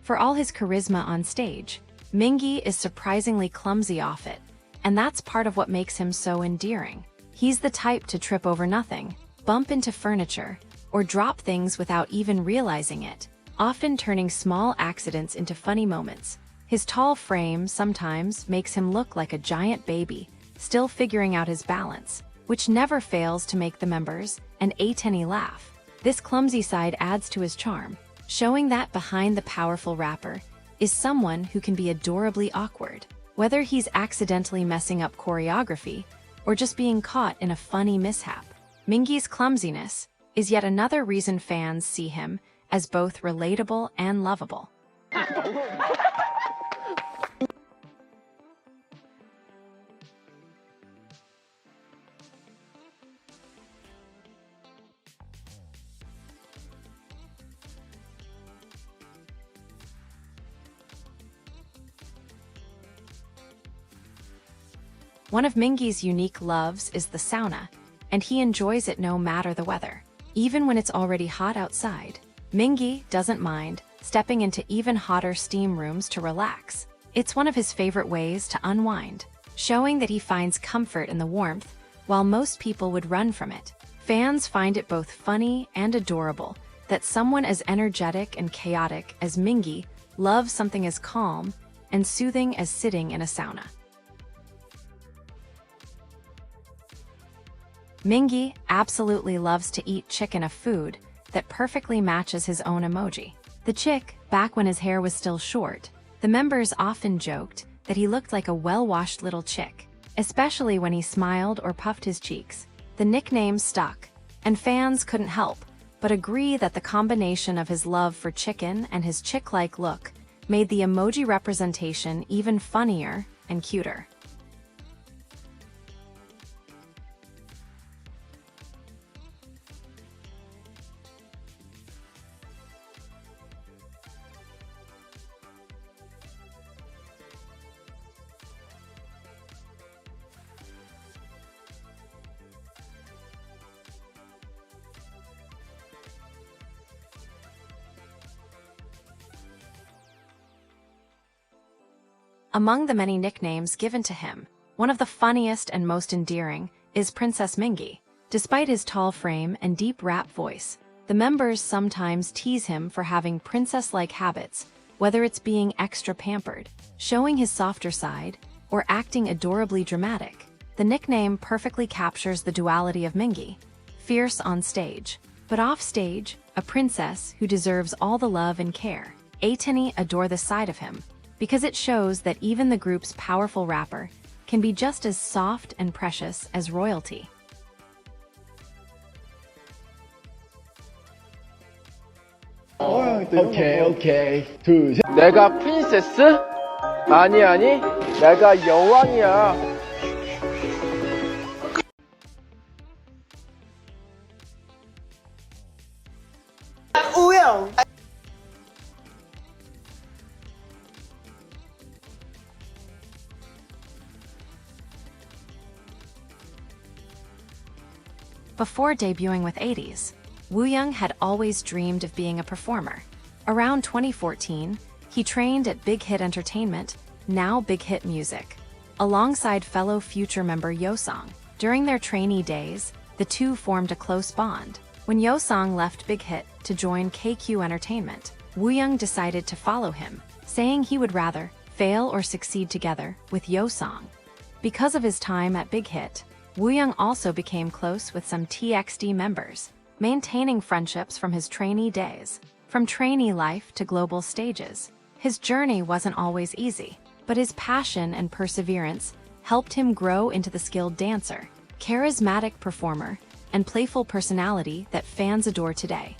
For all his charisma on stage, Mingi is surprisingly clumsy off it, and that's part of what makes him so endearing. He's the type to trip over nothing, bump into furniture, or drop things without even realizing it, often turning small accidents into funny moments. His tall frame sometimes makes him look like a giant baby, still figuring out his balance, which never fails to make the members and ATINY laugh. This clumsy side adds to his charm, showing that behind the powerful rapper is someone who can be adorably awkward, whether he's accidentally messing up choreography or just being caught in a funny mishap. Mingi's clumsiness is yet another reason fans see him as both relatable and lovable. One of Mingi's unique loves is the sauna, and he enjoys it no matter the weather. Even when it's already hot outside, Mingi doesn't mind stepping into even hotter steam rooms to relax. It's one of his favorite ways to unwind, showing that he finds comfort in the warmth, while most people would run from it. Fans find it both funny and adorable that someone as energetic and chaotic as Mingi loves something as calm and soothing as sitting in a sauna. Mingi absolutely loves to eat chicken, a food that perfectly matches his own emoji. The chick, back when his hair was still short, the members often joked that he looked like a well-washed little chick, especially when he smiled or puffed his cheeks. The nickname stuck, and fans couldn't help but agree that the combination of his love for chicken and his chick-like look made the emoji representation even funnier and cuter. Among the many nicknames given to him, one of the funniest and most endearing is Princess Mingi. Despite his tall frame and deep rap voice, the members sometimes tease him for having princess-like habits, whether it's being extra pampered, showing his softer side, or acting adorably dramatic. The nickname perfectly captures the duality of Mingi, fierce on stage, but off stage, a princess who deserves all the love and care. ATINY adore this side of him, because it shows that even the group's powerful rapper can be just as soft and precious as royalty. 오케이. 둘, 셋. 내가 프린세스? 아니. 내가 여왕이야. 우영. Before debuting with ATEEZ, Wooyoung had always dreamed of being a performer. Around 2014, he trained at Big Hit Entertainment, now Big Hit Music, alongside fellow Future member Yeosang. During their trainee days, the two formed a close bond. When Yeosang left Big Hit to join KQ Entertainment, Wooyoung decided to follow him, saying he would rather fail or succeed together with Yeosang. Because of his time at Big Hit, Wooyoung also became close with some TXT members, maintaining friendships from his trainee days. From trainee life to global stages, his journey wasn't always easy, but his passion and perseverance helped him grow into the skilled dancer, charismatic performer, and playful personality that fans adore today.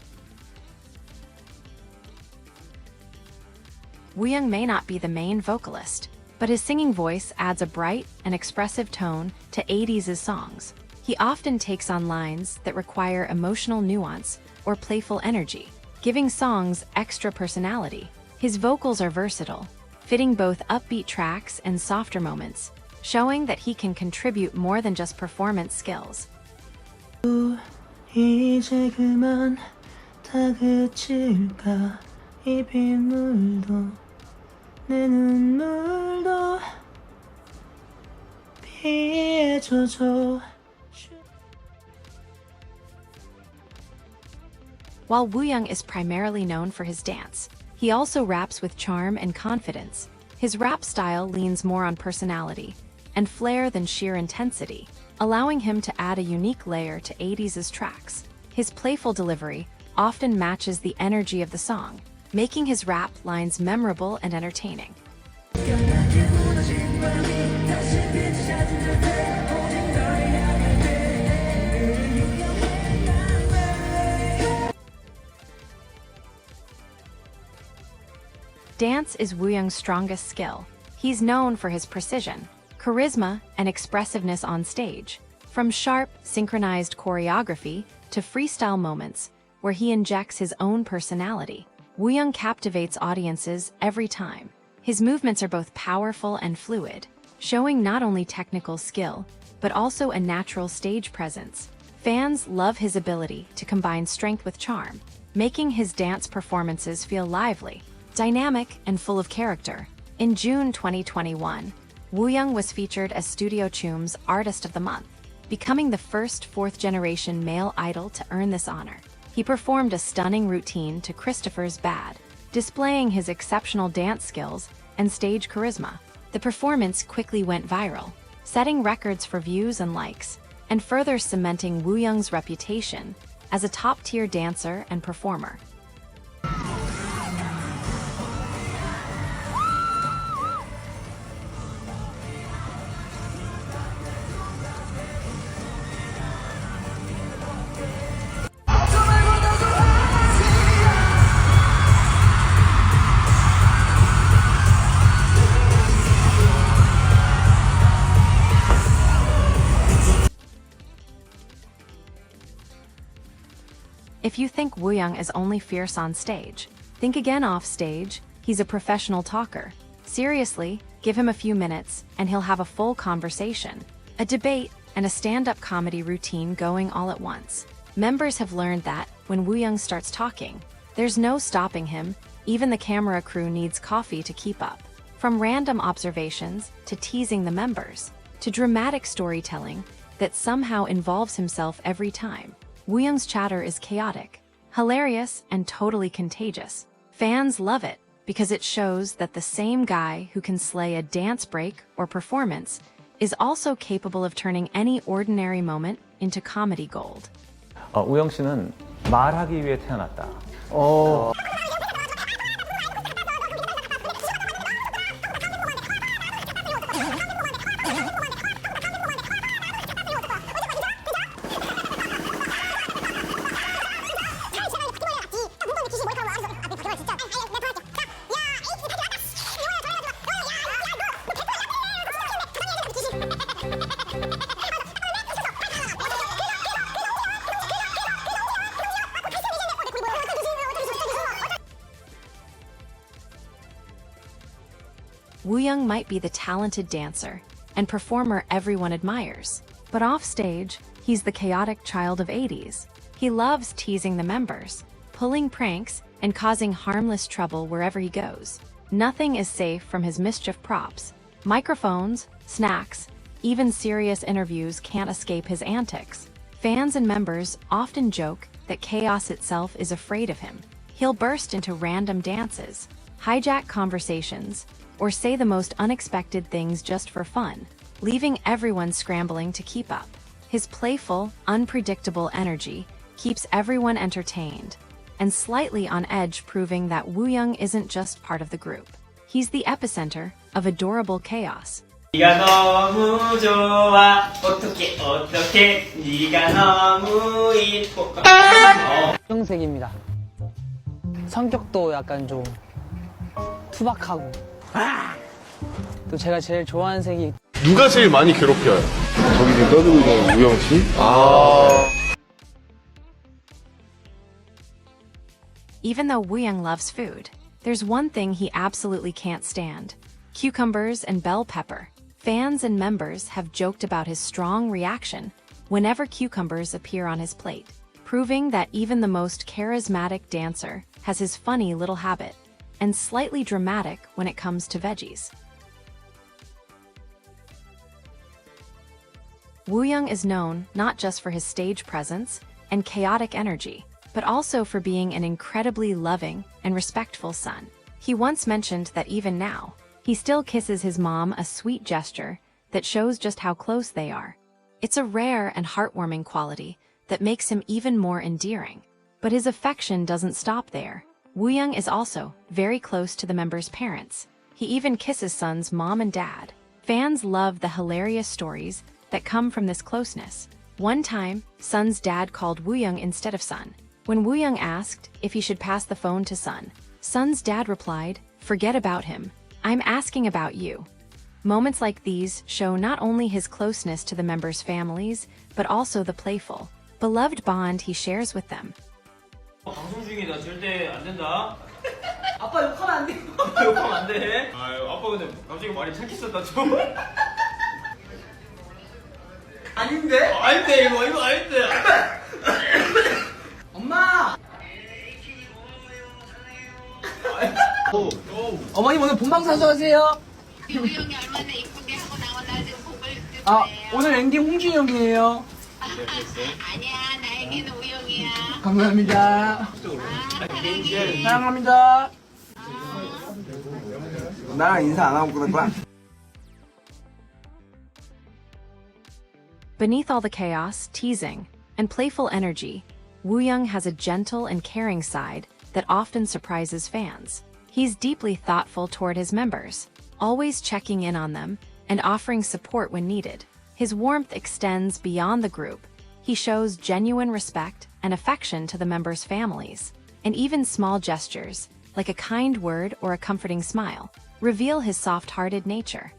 Wooyoung may not be the main vocalist, but his singing voice adds a bright and expressive tone to ATEEZ's songs. He often takes on lines that require emotional nuance or playful energy, giving songs extra personality. His vocals are versatile, fitting both upbeat tracks and softer moments, showing that he can contribute more than just performance skills. 이제 그만 다 그칠까 이 빗물도 내 눈물도 비에 젖어. While Wooyoung is primarily known for his dance, he also raps with charm and confidence. His rap style leans more on personality and flair than sheer intensity, allowing him to add a unique layer to ATEEZ's tracks. His playful delivery often matches the energy of the song, making his rap lines memorable and entertaining. Dance is Wooyoung's strongest skill. He's known for his precision, charisma, and expressiveness on stage, from sharp, synchronized choreography to freestyle moments where he injects his own personality. Wooyoung captivates audiences every time. His movements are both powerful and fluid, showing not only technical skill, but also a natural stage presence. Fans love his ability to combine strength with charm, making his dance performances feel lively, dynamic, and full of character. In June 2021, Wooyoung was featured as Studio Choom's Artist of the Month, becoming the first fourth-generation male idol to earn this honor. He performed a stunning routine to Christopher's Bad, displaying his exceptional dance skills and stage charisma. The performance quickly went viral, setting records for views and likes, and further cementing Wooyoung's reputation as a top-tier dancer and performer. If you think Wooyoung is only fierce on stage, think again off stage. He's a professional talker. Seriously, give him a few minutes and he'll have a full conversation, a debate, and a stand-up comedy routine going all at once. Members have learned that when Wooyoung starts talking, there's no stopping him. Even the camera crew needs coffee to keep up. From random observations to teasing the members, to dramatic storytelling that somehow involves himself every time, Wooyoung's chatter is chaotic, hilarious, and totally contagious. Fans love it because it shows that the same guy who can slay a dance break or performance is also capable of turning any ordinary moment into comedy gold. 우영 씨는 말하기 위해 태어났다. Wooyoung might be the talented dancer and performer everyone admires, but offstage, he's the chaotic child of ATEEZ. He loves teasing the members, pulling pranks, and causing harmless trouble wherever he goes. Nothing is safe from his mischief props. Microphones, snacks, even serious interviews can't escape his antics. Fans and members often joke that Chaos itself is afraid of him. He'll burst into random dances, hijack conversations, or say the most unexpected things just for fun, leaving everyone scrambling to keep up. His playful, unpredictable energy keeps everyone entertained, and slightly on edge, proving that Wooyoung isn't just part of the group. He's the epicenter of adorable chaos. 네가 너무 좋아 어떻게 네가 너무 이뻐 형색입니다. 성격도 약간 좀 투박하고 또 제가 제일 좋아하는 색이 누가 제일 많이 괴롭혀요? 저기 지금 떠들고 있는 우영 씨? Even though Wooyoung loves food, there's one thing he absolutely can't stand: cucumbers and bell pepper. Fans and members have joked about his strong reaction whenever cucumbers appear on his plate, proving that even the most charismatic dancer has his funny little habit, and slightly dramatic when it comes to veggies. Wooyoung is known not just for his stage presence and chaotic energy, but also for being an incredibly loving and respectful son. He once mentioned that even now, he still kisses his mom, a sweet gesture that shows just how close they are. It's a rare and heartwarming quality that makes him even more endearing. But his affection doesn't stop there. Wooyoung is also very close to the members' parents. He even kisses Sun's mom and dad. Fans love the hilarious stories that come from this closeness. One time, Sun's dad called Wooyoung instead of Sun. When Wooyoung asked if he should pass the phone to Sun, Sun's dad replied, "Forget about him. I'm asking about you." Moments like these show not only his closeness to the members' families, but also the playful, beloved bond he shares with them. 방송 중이다. 절대 안 된다. 아빠 욕하면 안 돼. 욕하면 안 돼. 아빠 근데 갑자기 말이 착했었다 좀. 아닌데? 아닌데 이거 아닌데. 엄마. 어머님 오늘 본방 사수하세요. 우영이 얼마나 이쁘게 하고 나와 나한테 복을 주세요. 오늘 엔딩 홍준영이에요. 아니야 나에게는 우영이야. 감사합니다. 사랑합니다. 나랑 인사 안 하고 그럴 거야? Beneath all the chaos, teasing, and playful energy, Wooyoung has a gentle and caring side that often surprises fans. He's deeply thoughtful toward his members, always checking in on them and offering support when needed. His warmth extends beyond the group. He shows genuine respect and affection to the members' families, and even small gestures, like a kind word or a comforting smile, reveal his soft-hearted nature.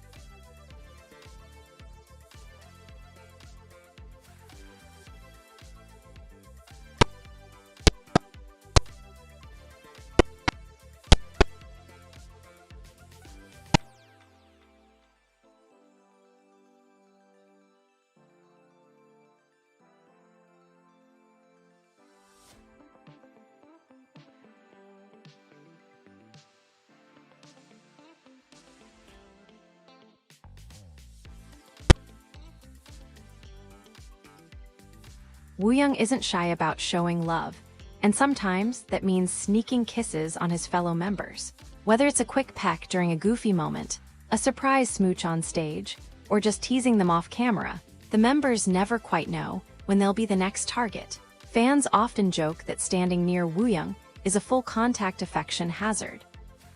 Wooyoung isn't shy about showing love, and sometimes that means sneaking kisses on his fellow members. Whether it's a quick peck during a goofy moment, a surprise smooch on stage, or just teasing them off camera, the members never quite know when they'll be the next target. Fans often joke that standing near Wooyoung is a full contact affection hazard.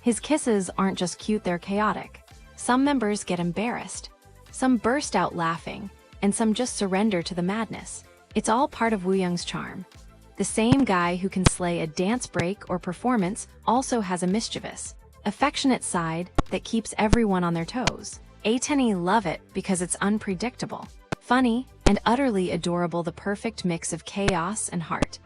His kisses aren't just cute, they're chaotic. Some members get embarrassed, some burst out laughing, and some just surrender to the madness. It's all part of Wooyoung's charm. The same guy who can slay a dance break or performance also has a mischievous, affectionate side that keeps everyone on their toes. ATEEZ love it because it's unpredictable, funny, and utterly adorable, the perfect mix of chaos and heart.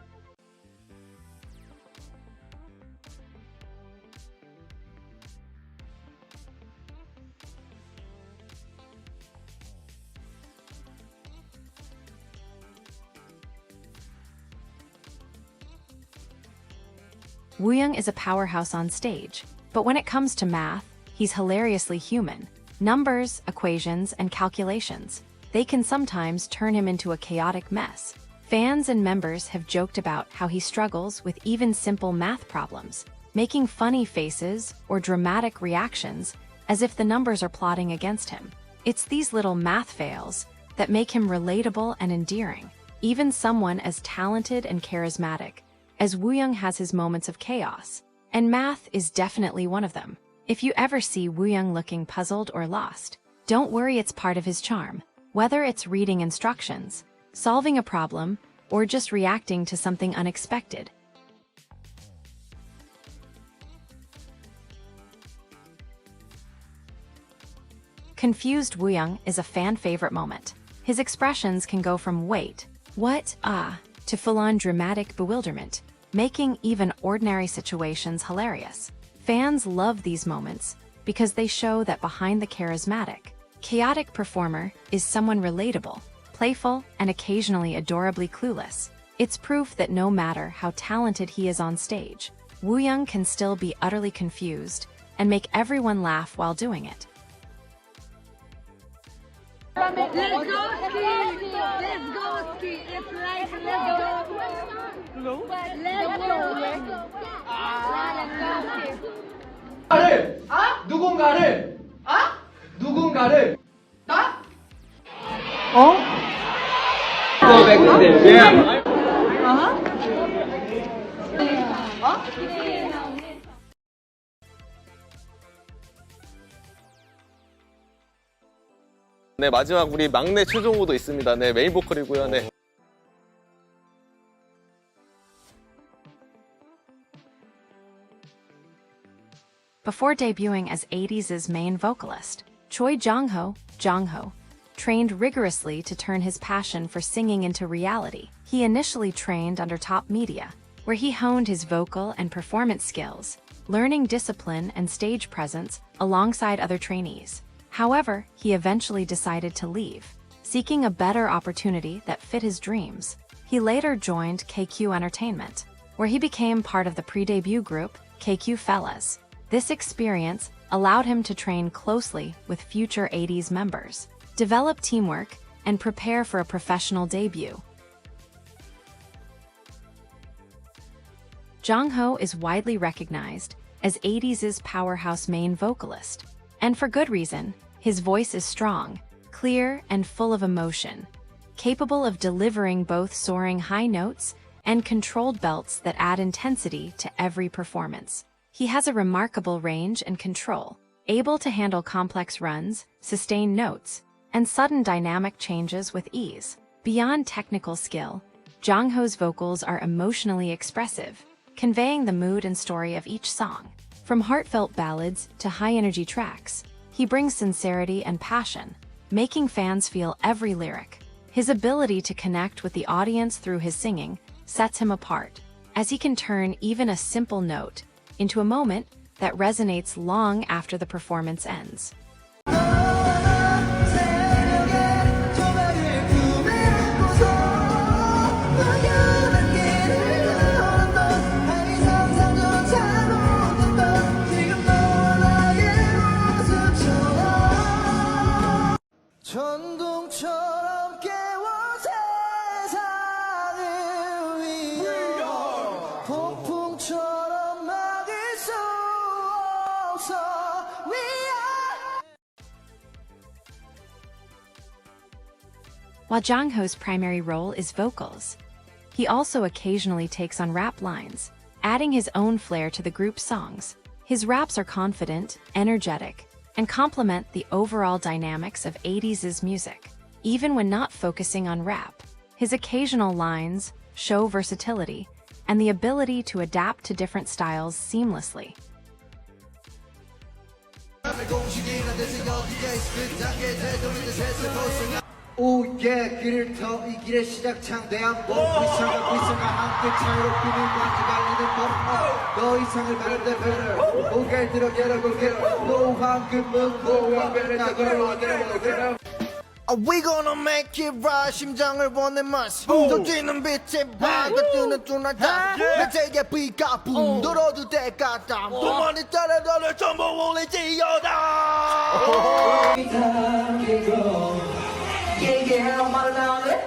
Wooyoung is a powerhouse on stage, but when it comes to math, he's hilariously human. Numbers, equations, and calculations, they can sometimes turn him into a chaotic mess. Fans and members have joked about how he struggles with even simple math problems, making funny faces or dramatic reactions as if the numbers are plotting against him. It's these little math fails that make him relatable and endearing. Even someone as talented and charismatic as Wooyoung has his moments of chaos, and math is definitely one of them. If you ever see Wooyoung looking puzzled or lost, don't worry, it's part of his charm. Whether it's reading instructions, solving a problem, or just reacting to something unexpected. Confused Wooyoung is a fan favorite moment. His expressions can go from wait, what, to full-on dramatic bewilderment, making even ordinary situations hilarious. Fans love these moments because they show that behind the charismatic, chaotic performer is someone relatable, playful, and occasionally adorably clueless. It's proof that no matter how talented he is on stage, Wooyoung can still be utterly confused and make everyone laugh while doing it. Let's go ski! Let's go ski! It's like let's go! Let's go! 누군가를 네, 마지막 우리 막내 최종호도 있습니다. 네, 메인 보컬이고요. 네. Before debuting as ATEEZ's main vocalist, Choi Jongho trained rigorously to turn his passion for singing into reality. He initially trained under Top Media, where he honed his vocal and performance skills, learning discipline and stage presence alongside other trainees. However, he eventually decided to leave, seeking a better opportunity that fit his dreams. He later joined KQ Entertainment, where he became part of the pre-debut group, KQ Fellas. This experience allowed him to train closely with future ATEEZ members, develop teamwork, and prepare for a professional debut. Jongho is widely recognized as ATEEZ's powerhouse main vocalist, and for good reason. His voice is strong, clear, and full of emotion, capable of delivering both soaring high notes and controlled belts that add intensity to every performance. He has a remarkable range and control, able to handle complex runs, sustain notes, and sudden dynamic changes with ease. Beyond technical skill, Jongho's vocals are emotionally expressive, conveying the mood and story of each song. From heartfelt ballads to high-energy tracks, he brings sincerity and passion, making fans feel every lyric. His ability to connect with the audience through his singing sets him apart, as he can turn even a simple note into a moment that resonates long after the performance ends. 전동처럼 깨워 세상을 while Jongho's primary role is vocals. He also occasionally takes on rap lines, adding his own flair to the group's songs. His raps are confident, energetic, and complement the overall dynamics of ATEEZ's music. Even when not focusing on rap, his occasional lines show versatility and the ability to adapt to different styles seamlessly. 오예 길을 터 이 길의 시작창 대한민국 불쌍한 불쌍한 한끗 차이로 꿈을 꽉 갈리는 법 더 이상을 말할 때 better 고개 들어 get up get up 너 황금 문고 완벽을 다 걸어 get up We gonna make it right 심장을 보낸 맛 던지는 빛에 밝아 뜨는 뚜나다 내 세계 비가 붕 들어도 때까다 동안이 따라 너를 전부 올리지어다 Yeah, yeah, I'm all around it.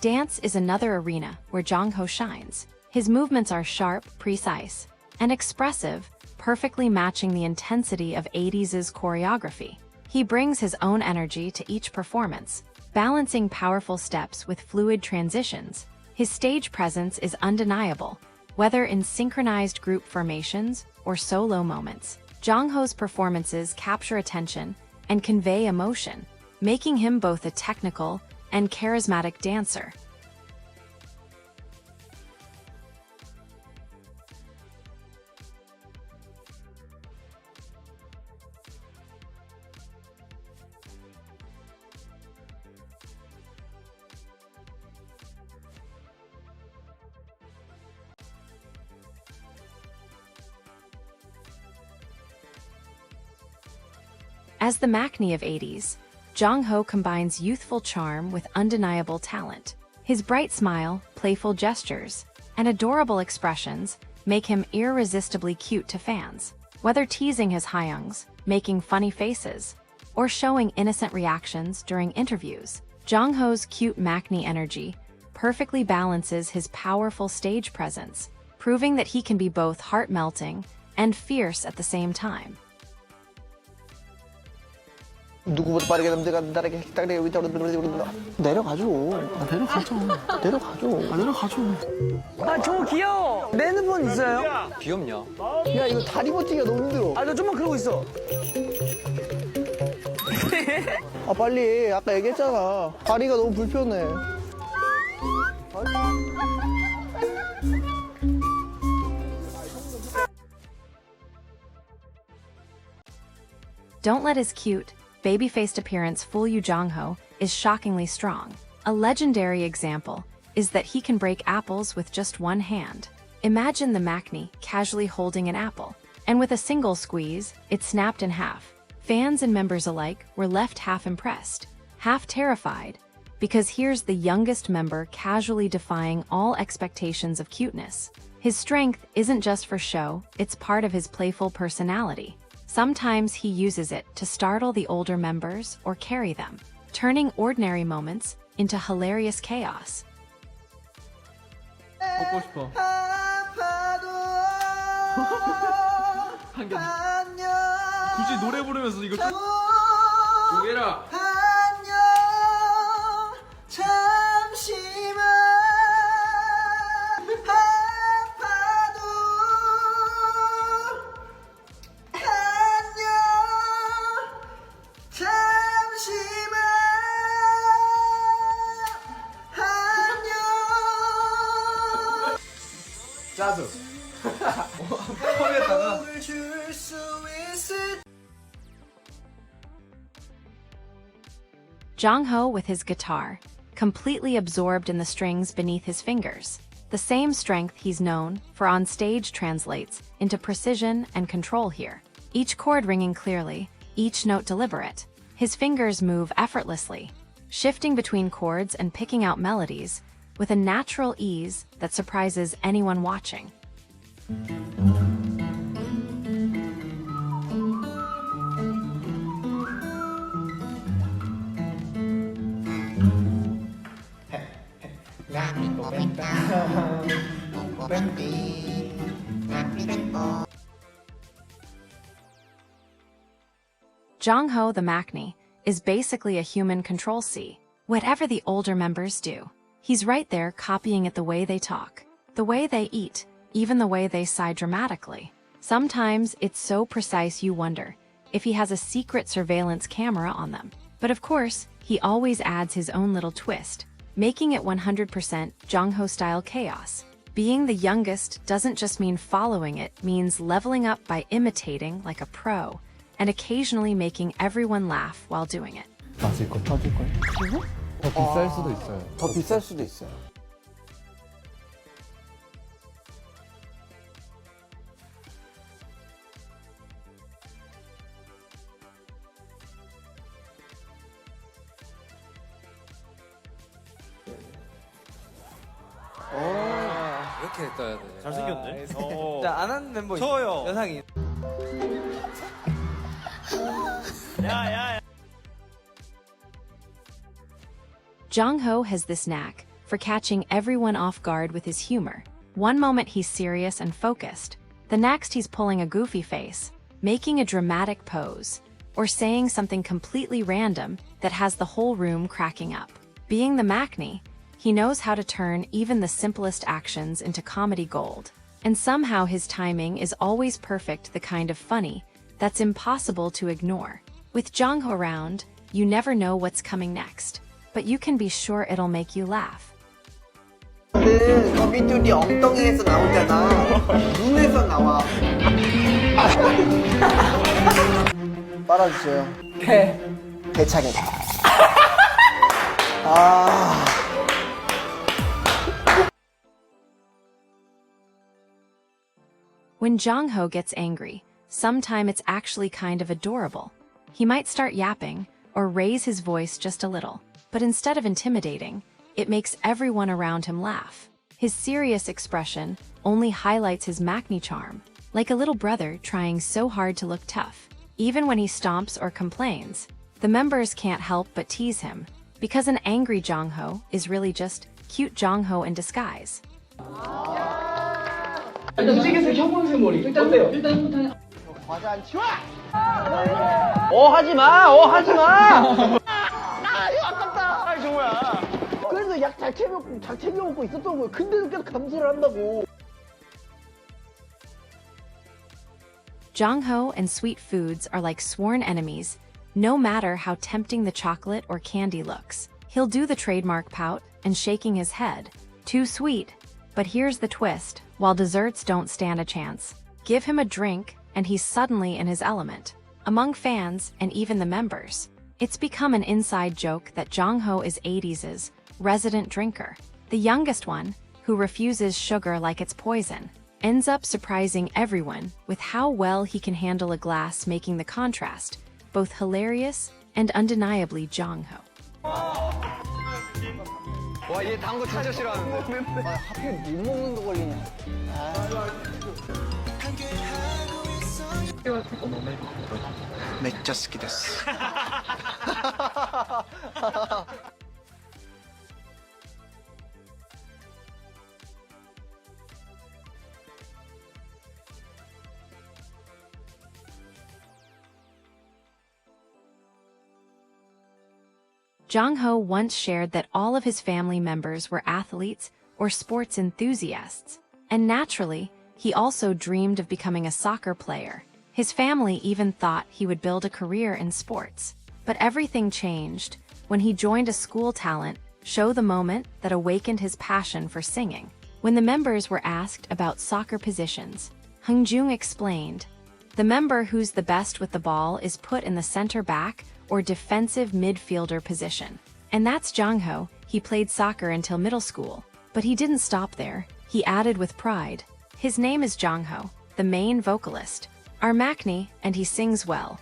Dance is another arena where Jongho shines. His movements are sharp, precise, and expressive, perfectly matching the intensity of ATEEZ's choreography. He brings his own energy to each performance, balancing powerful steps with fluid transitions. His stage presence is undeniable, whether in synchronized group formations or solo moments. Jongho's performances capture attention and convey emotion, making him both a technical and charismatic dancer. As the Maknae of ATEEZ, Jongho combines youthful charm with undeniable talent. His bright smile, playful gestures, and adorable expressions make him irresistibly cute to fans. Whether teasing his Hyeongs, making funny faces, or showing innocent reactions during interviews, Jongho's cute Maknae energy perfectly balances his powerful stage presence, proving that he can be both heart-melting and fierce at the same time. 누구보다 빠르게 남들에게 딱딱하게 내려가줘. 내려가줘. 아, 저거 귀여워. 내 핸드폰 있어요? 귀엽냐? 야, 이거 다리 버티기가 너무 힘들어. 아, 나 좀만 그러고 있어. 아, 빨리. 아까 얘기했잖아. 다리가 너무 불편해. Don't let his cute, baby-faced appearance fool you. Jongho is shockingly strong. A legendary example is that he can break apples with just one hand. Imagine the Maknae casually holding an apple, and with a single squeeze, it snapped in half. Fans and members alike were left half impressed, half terrified, because here's the youngest member casually defying all expectations of cuteness. His strength isn't just for show, it's part of his playful personality. Sometimes he uses it to startle the older members or carry them, turning ordinary moments into hilarious chaos. 먹고 싶어. 굳이 노래 부르면서 이거 조개라. 짜죠. 컵에다가. Jongho with his guitar, completely absorbed in the strings beneath his fingers. The same strength he's known for on stage translates into precision and control here. Each chord ringing clearly, each note deliberate. His fingers move effortlessly, shifting between chords and picking out melodies with a natural ease that surprises anyone watching. Jongho the Maknae is basically a human control C. Whatever the older members do, he's right there copying it, the way they talk, the way they eat, even the way they sigh dramatically. Sometimes it's so precise you wonder if he has a secret surveillance camera on them. But of course, he always adds his own little twist, making it 100% Jongho-style chaos. Being the youngest doesn't just mean following, it means leveling up by imitating like a pro, and occasionally making everyone laugh while doing it. 맞을걸? 터질걸? 더 비쌀 수도 있어요. 더 비쌀 수도 있어요. 이렇게 떠야 돼. 잘생겼네. 자, 안 하는 멤버 저요. 여상이. Jongho has this knack for catching everyone off guard with his humor. One moment he's serious and focused, the next he's pulling a goofy face, making a dramatic pose, or saying something completely random that has the whole room cracking up. Being the Maknae, he knows how to turn even the simplest actions into comedy gold. And somehow his timing is always perfect, the kind of funny that's impossible to ignore. With Jongho around, you never know what's coming next, but you can be sure it'll make you laugh. 거미줄이 엉덩이에서 나오잖아. 눈에서 나와. 빨아주세요. 대창이다. When Jongho gets angry, sometimes it's actually kind of adorable. He might start yapping or raise his voice just a little, but instead of intimidating, it makes everyone around him laugh. His serious expression only highlights his Maknae charm, like a little brother trying so hard to look tough. Even when he stomps or complains, the members can't help but tease him, because an angry Jongho is really just cute Jongho in disguise. 무지개색 형광색 머리 어때요? 일단 과자 안 치워? 하지마! 하지마! 이거 아깝다. 정우야. 그래서 약 잘 챙겨 먹고 있었던 거예요. 근데도 계속 감수를 한다고. Jongho and sweet foods are like sworn enemies, no matter how tempting the chocolate or candy looks. He'll do the trademark pout and shaking his head. Too sweet. But here's the twist, while desserts don't stand a chance. Give him a drink, and he's suddenly in his element. Among fans, and even the members, it's become an inside joke that Jongho is ATEEZ's resident drinker. The youngest one, who refuses sugar like it's poison, ends up surprising everyone with how well he can handle a glass, making the contrast both hilarious and undeniably Jongho. 와, 얘 단 거 진짜 싫어하는데. 하필 물 먹는 거 걸리냐. 맥주好きです. Jongho once shared that all of his family members were athletes or sports enthusiasts, and naturally, he also dreamed of becoming a soccer player. His family even thought he would build a career in sports. But everything changed when he joined a school talent show, the moment that awakened his passion for singing. When the members were asked about soccer positions, Hongjoong explained, "The member who's the best with the ball is put in the center back or defensive midfielder position." And that's Jongho. He played soccer until middle school, but he didn't stop there. He added with pride, "His name is Jongho, the main vocalist, our Maknae, and he sings well."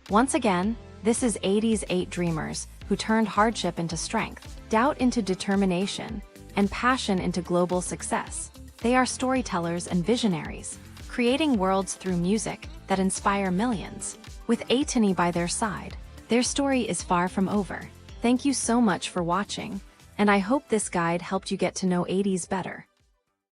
Once again, this is ATEEZ 8 dreamers who turned hardship into strength, doubt into determination, and passion into global success. They are storytellers and visionaries, creating worlds through music that inspire millions. With ATINY by their side, their story is far from over. Thank you so much for watching, and I hope this guide helped you get to know ATEEZ better.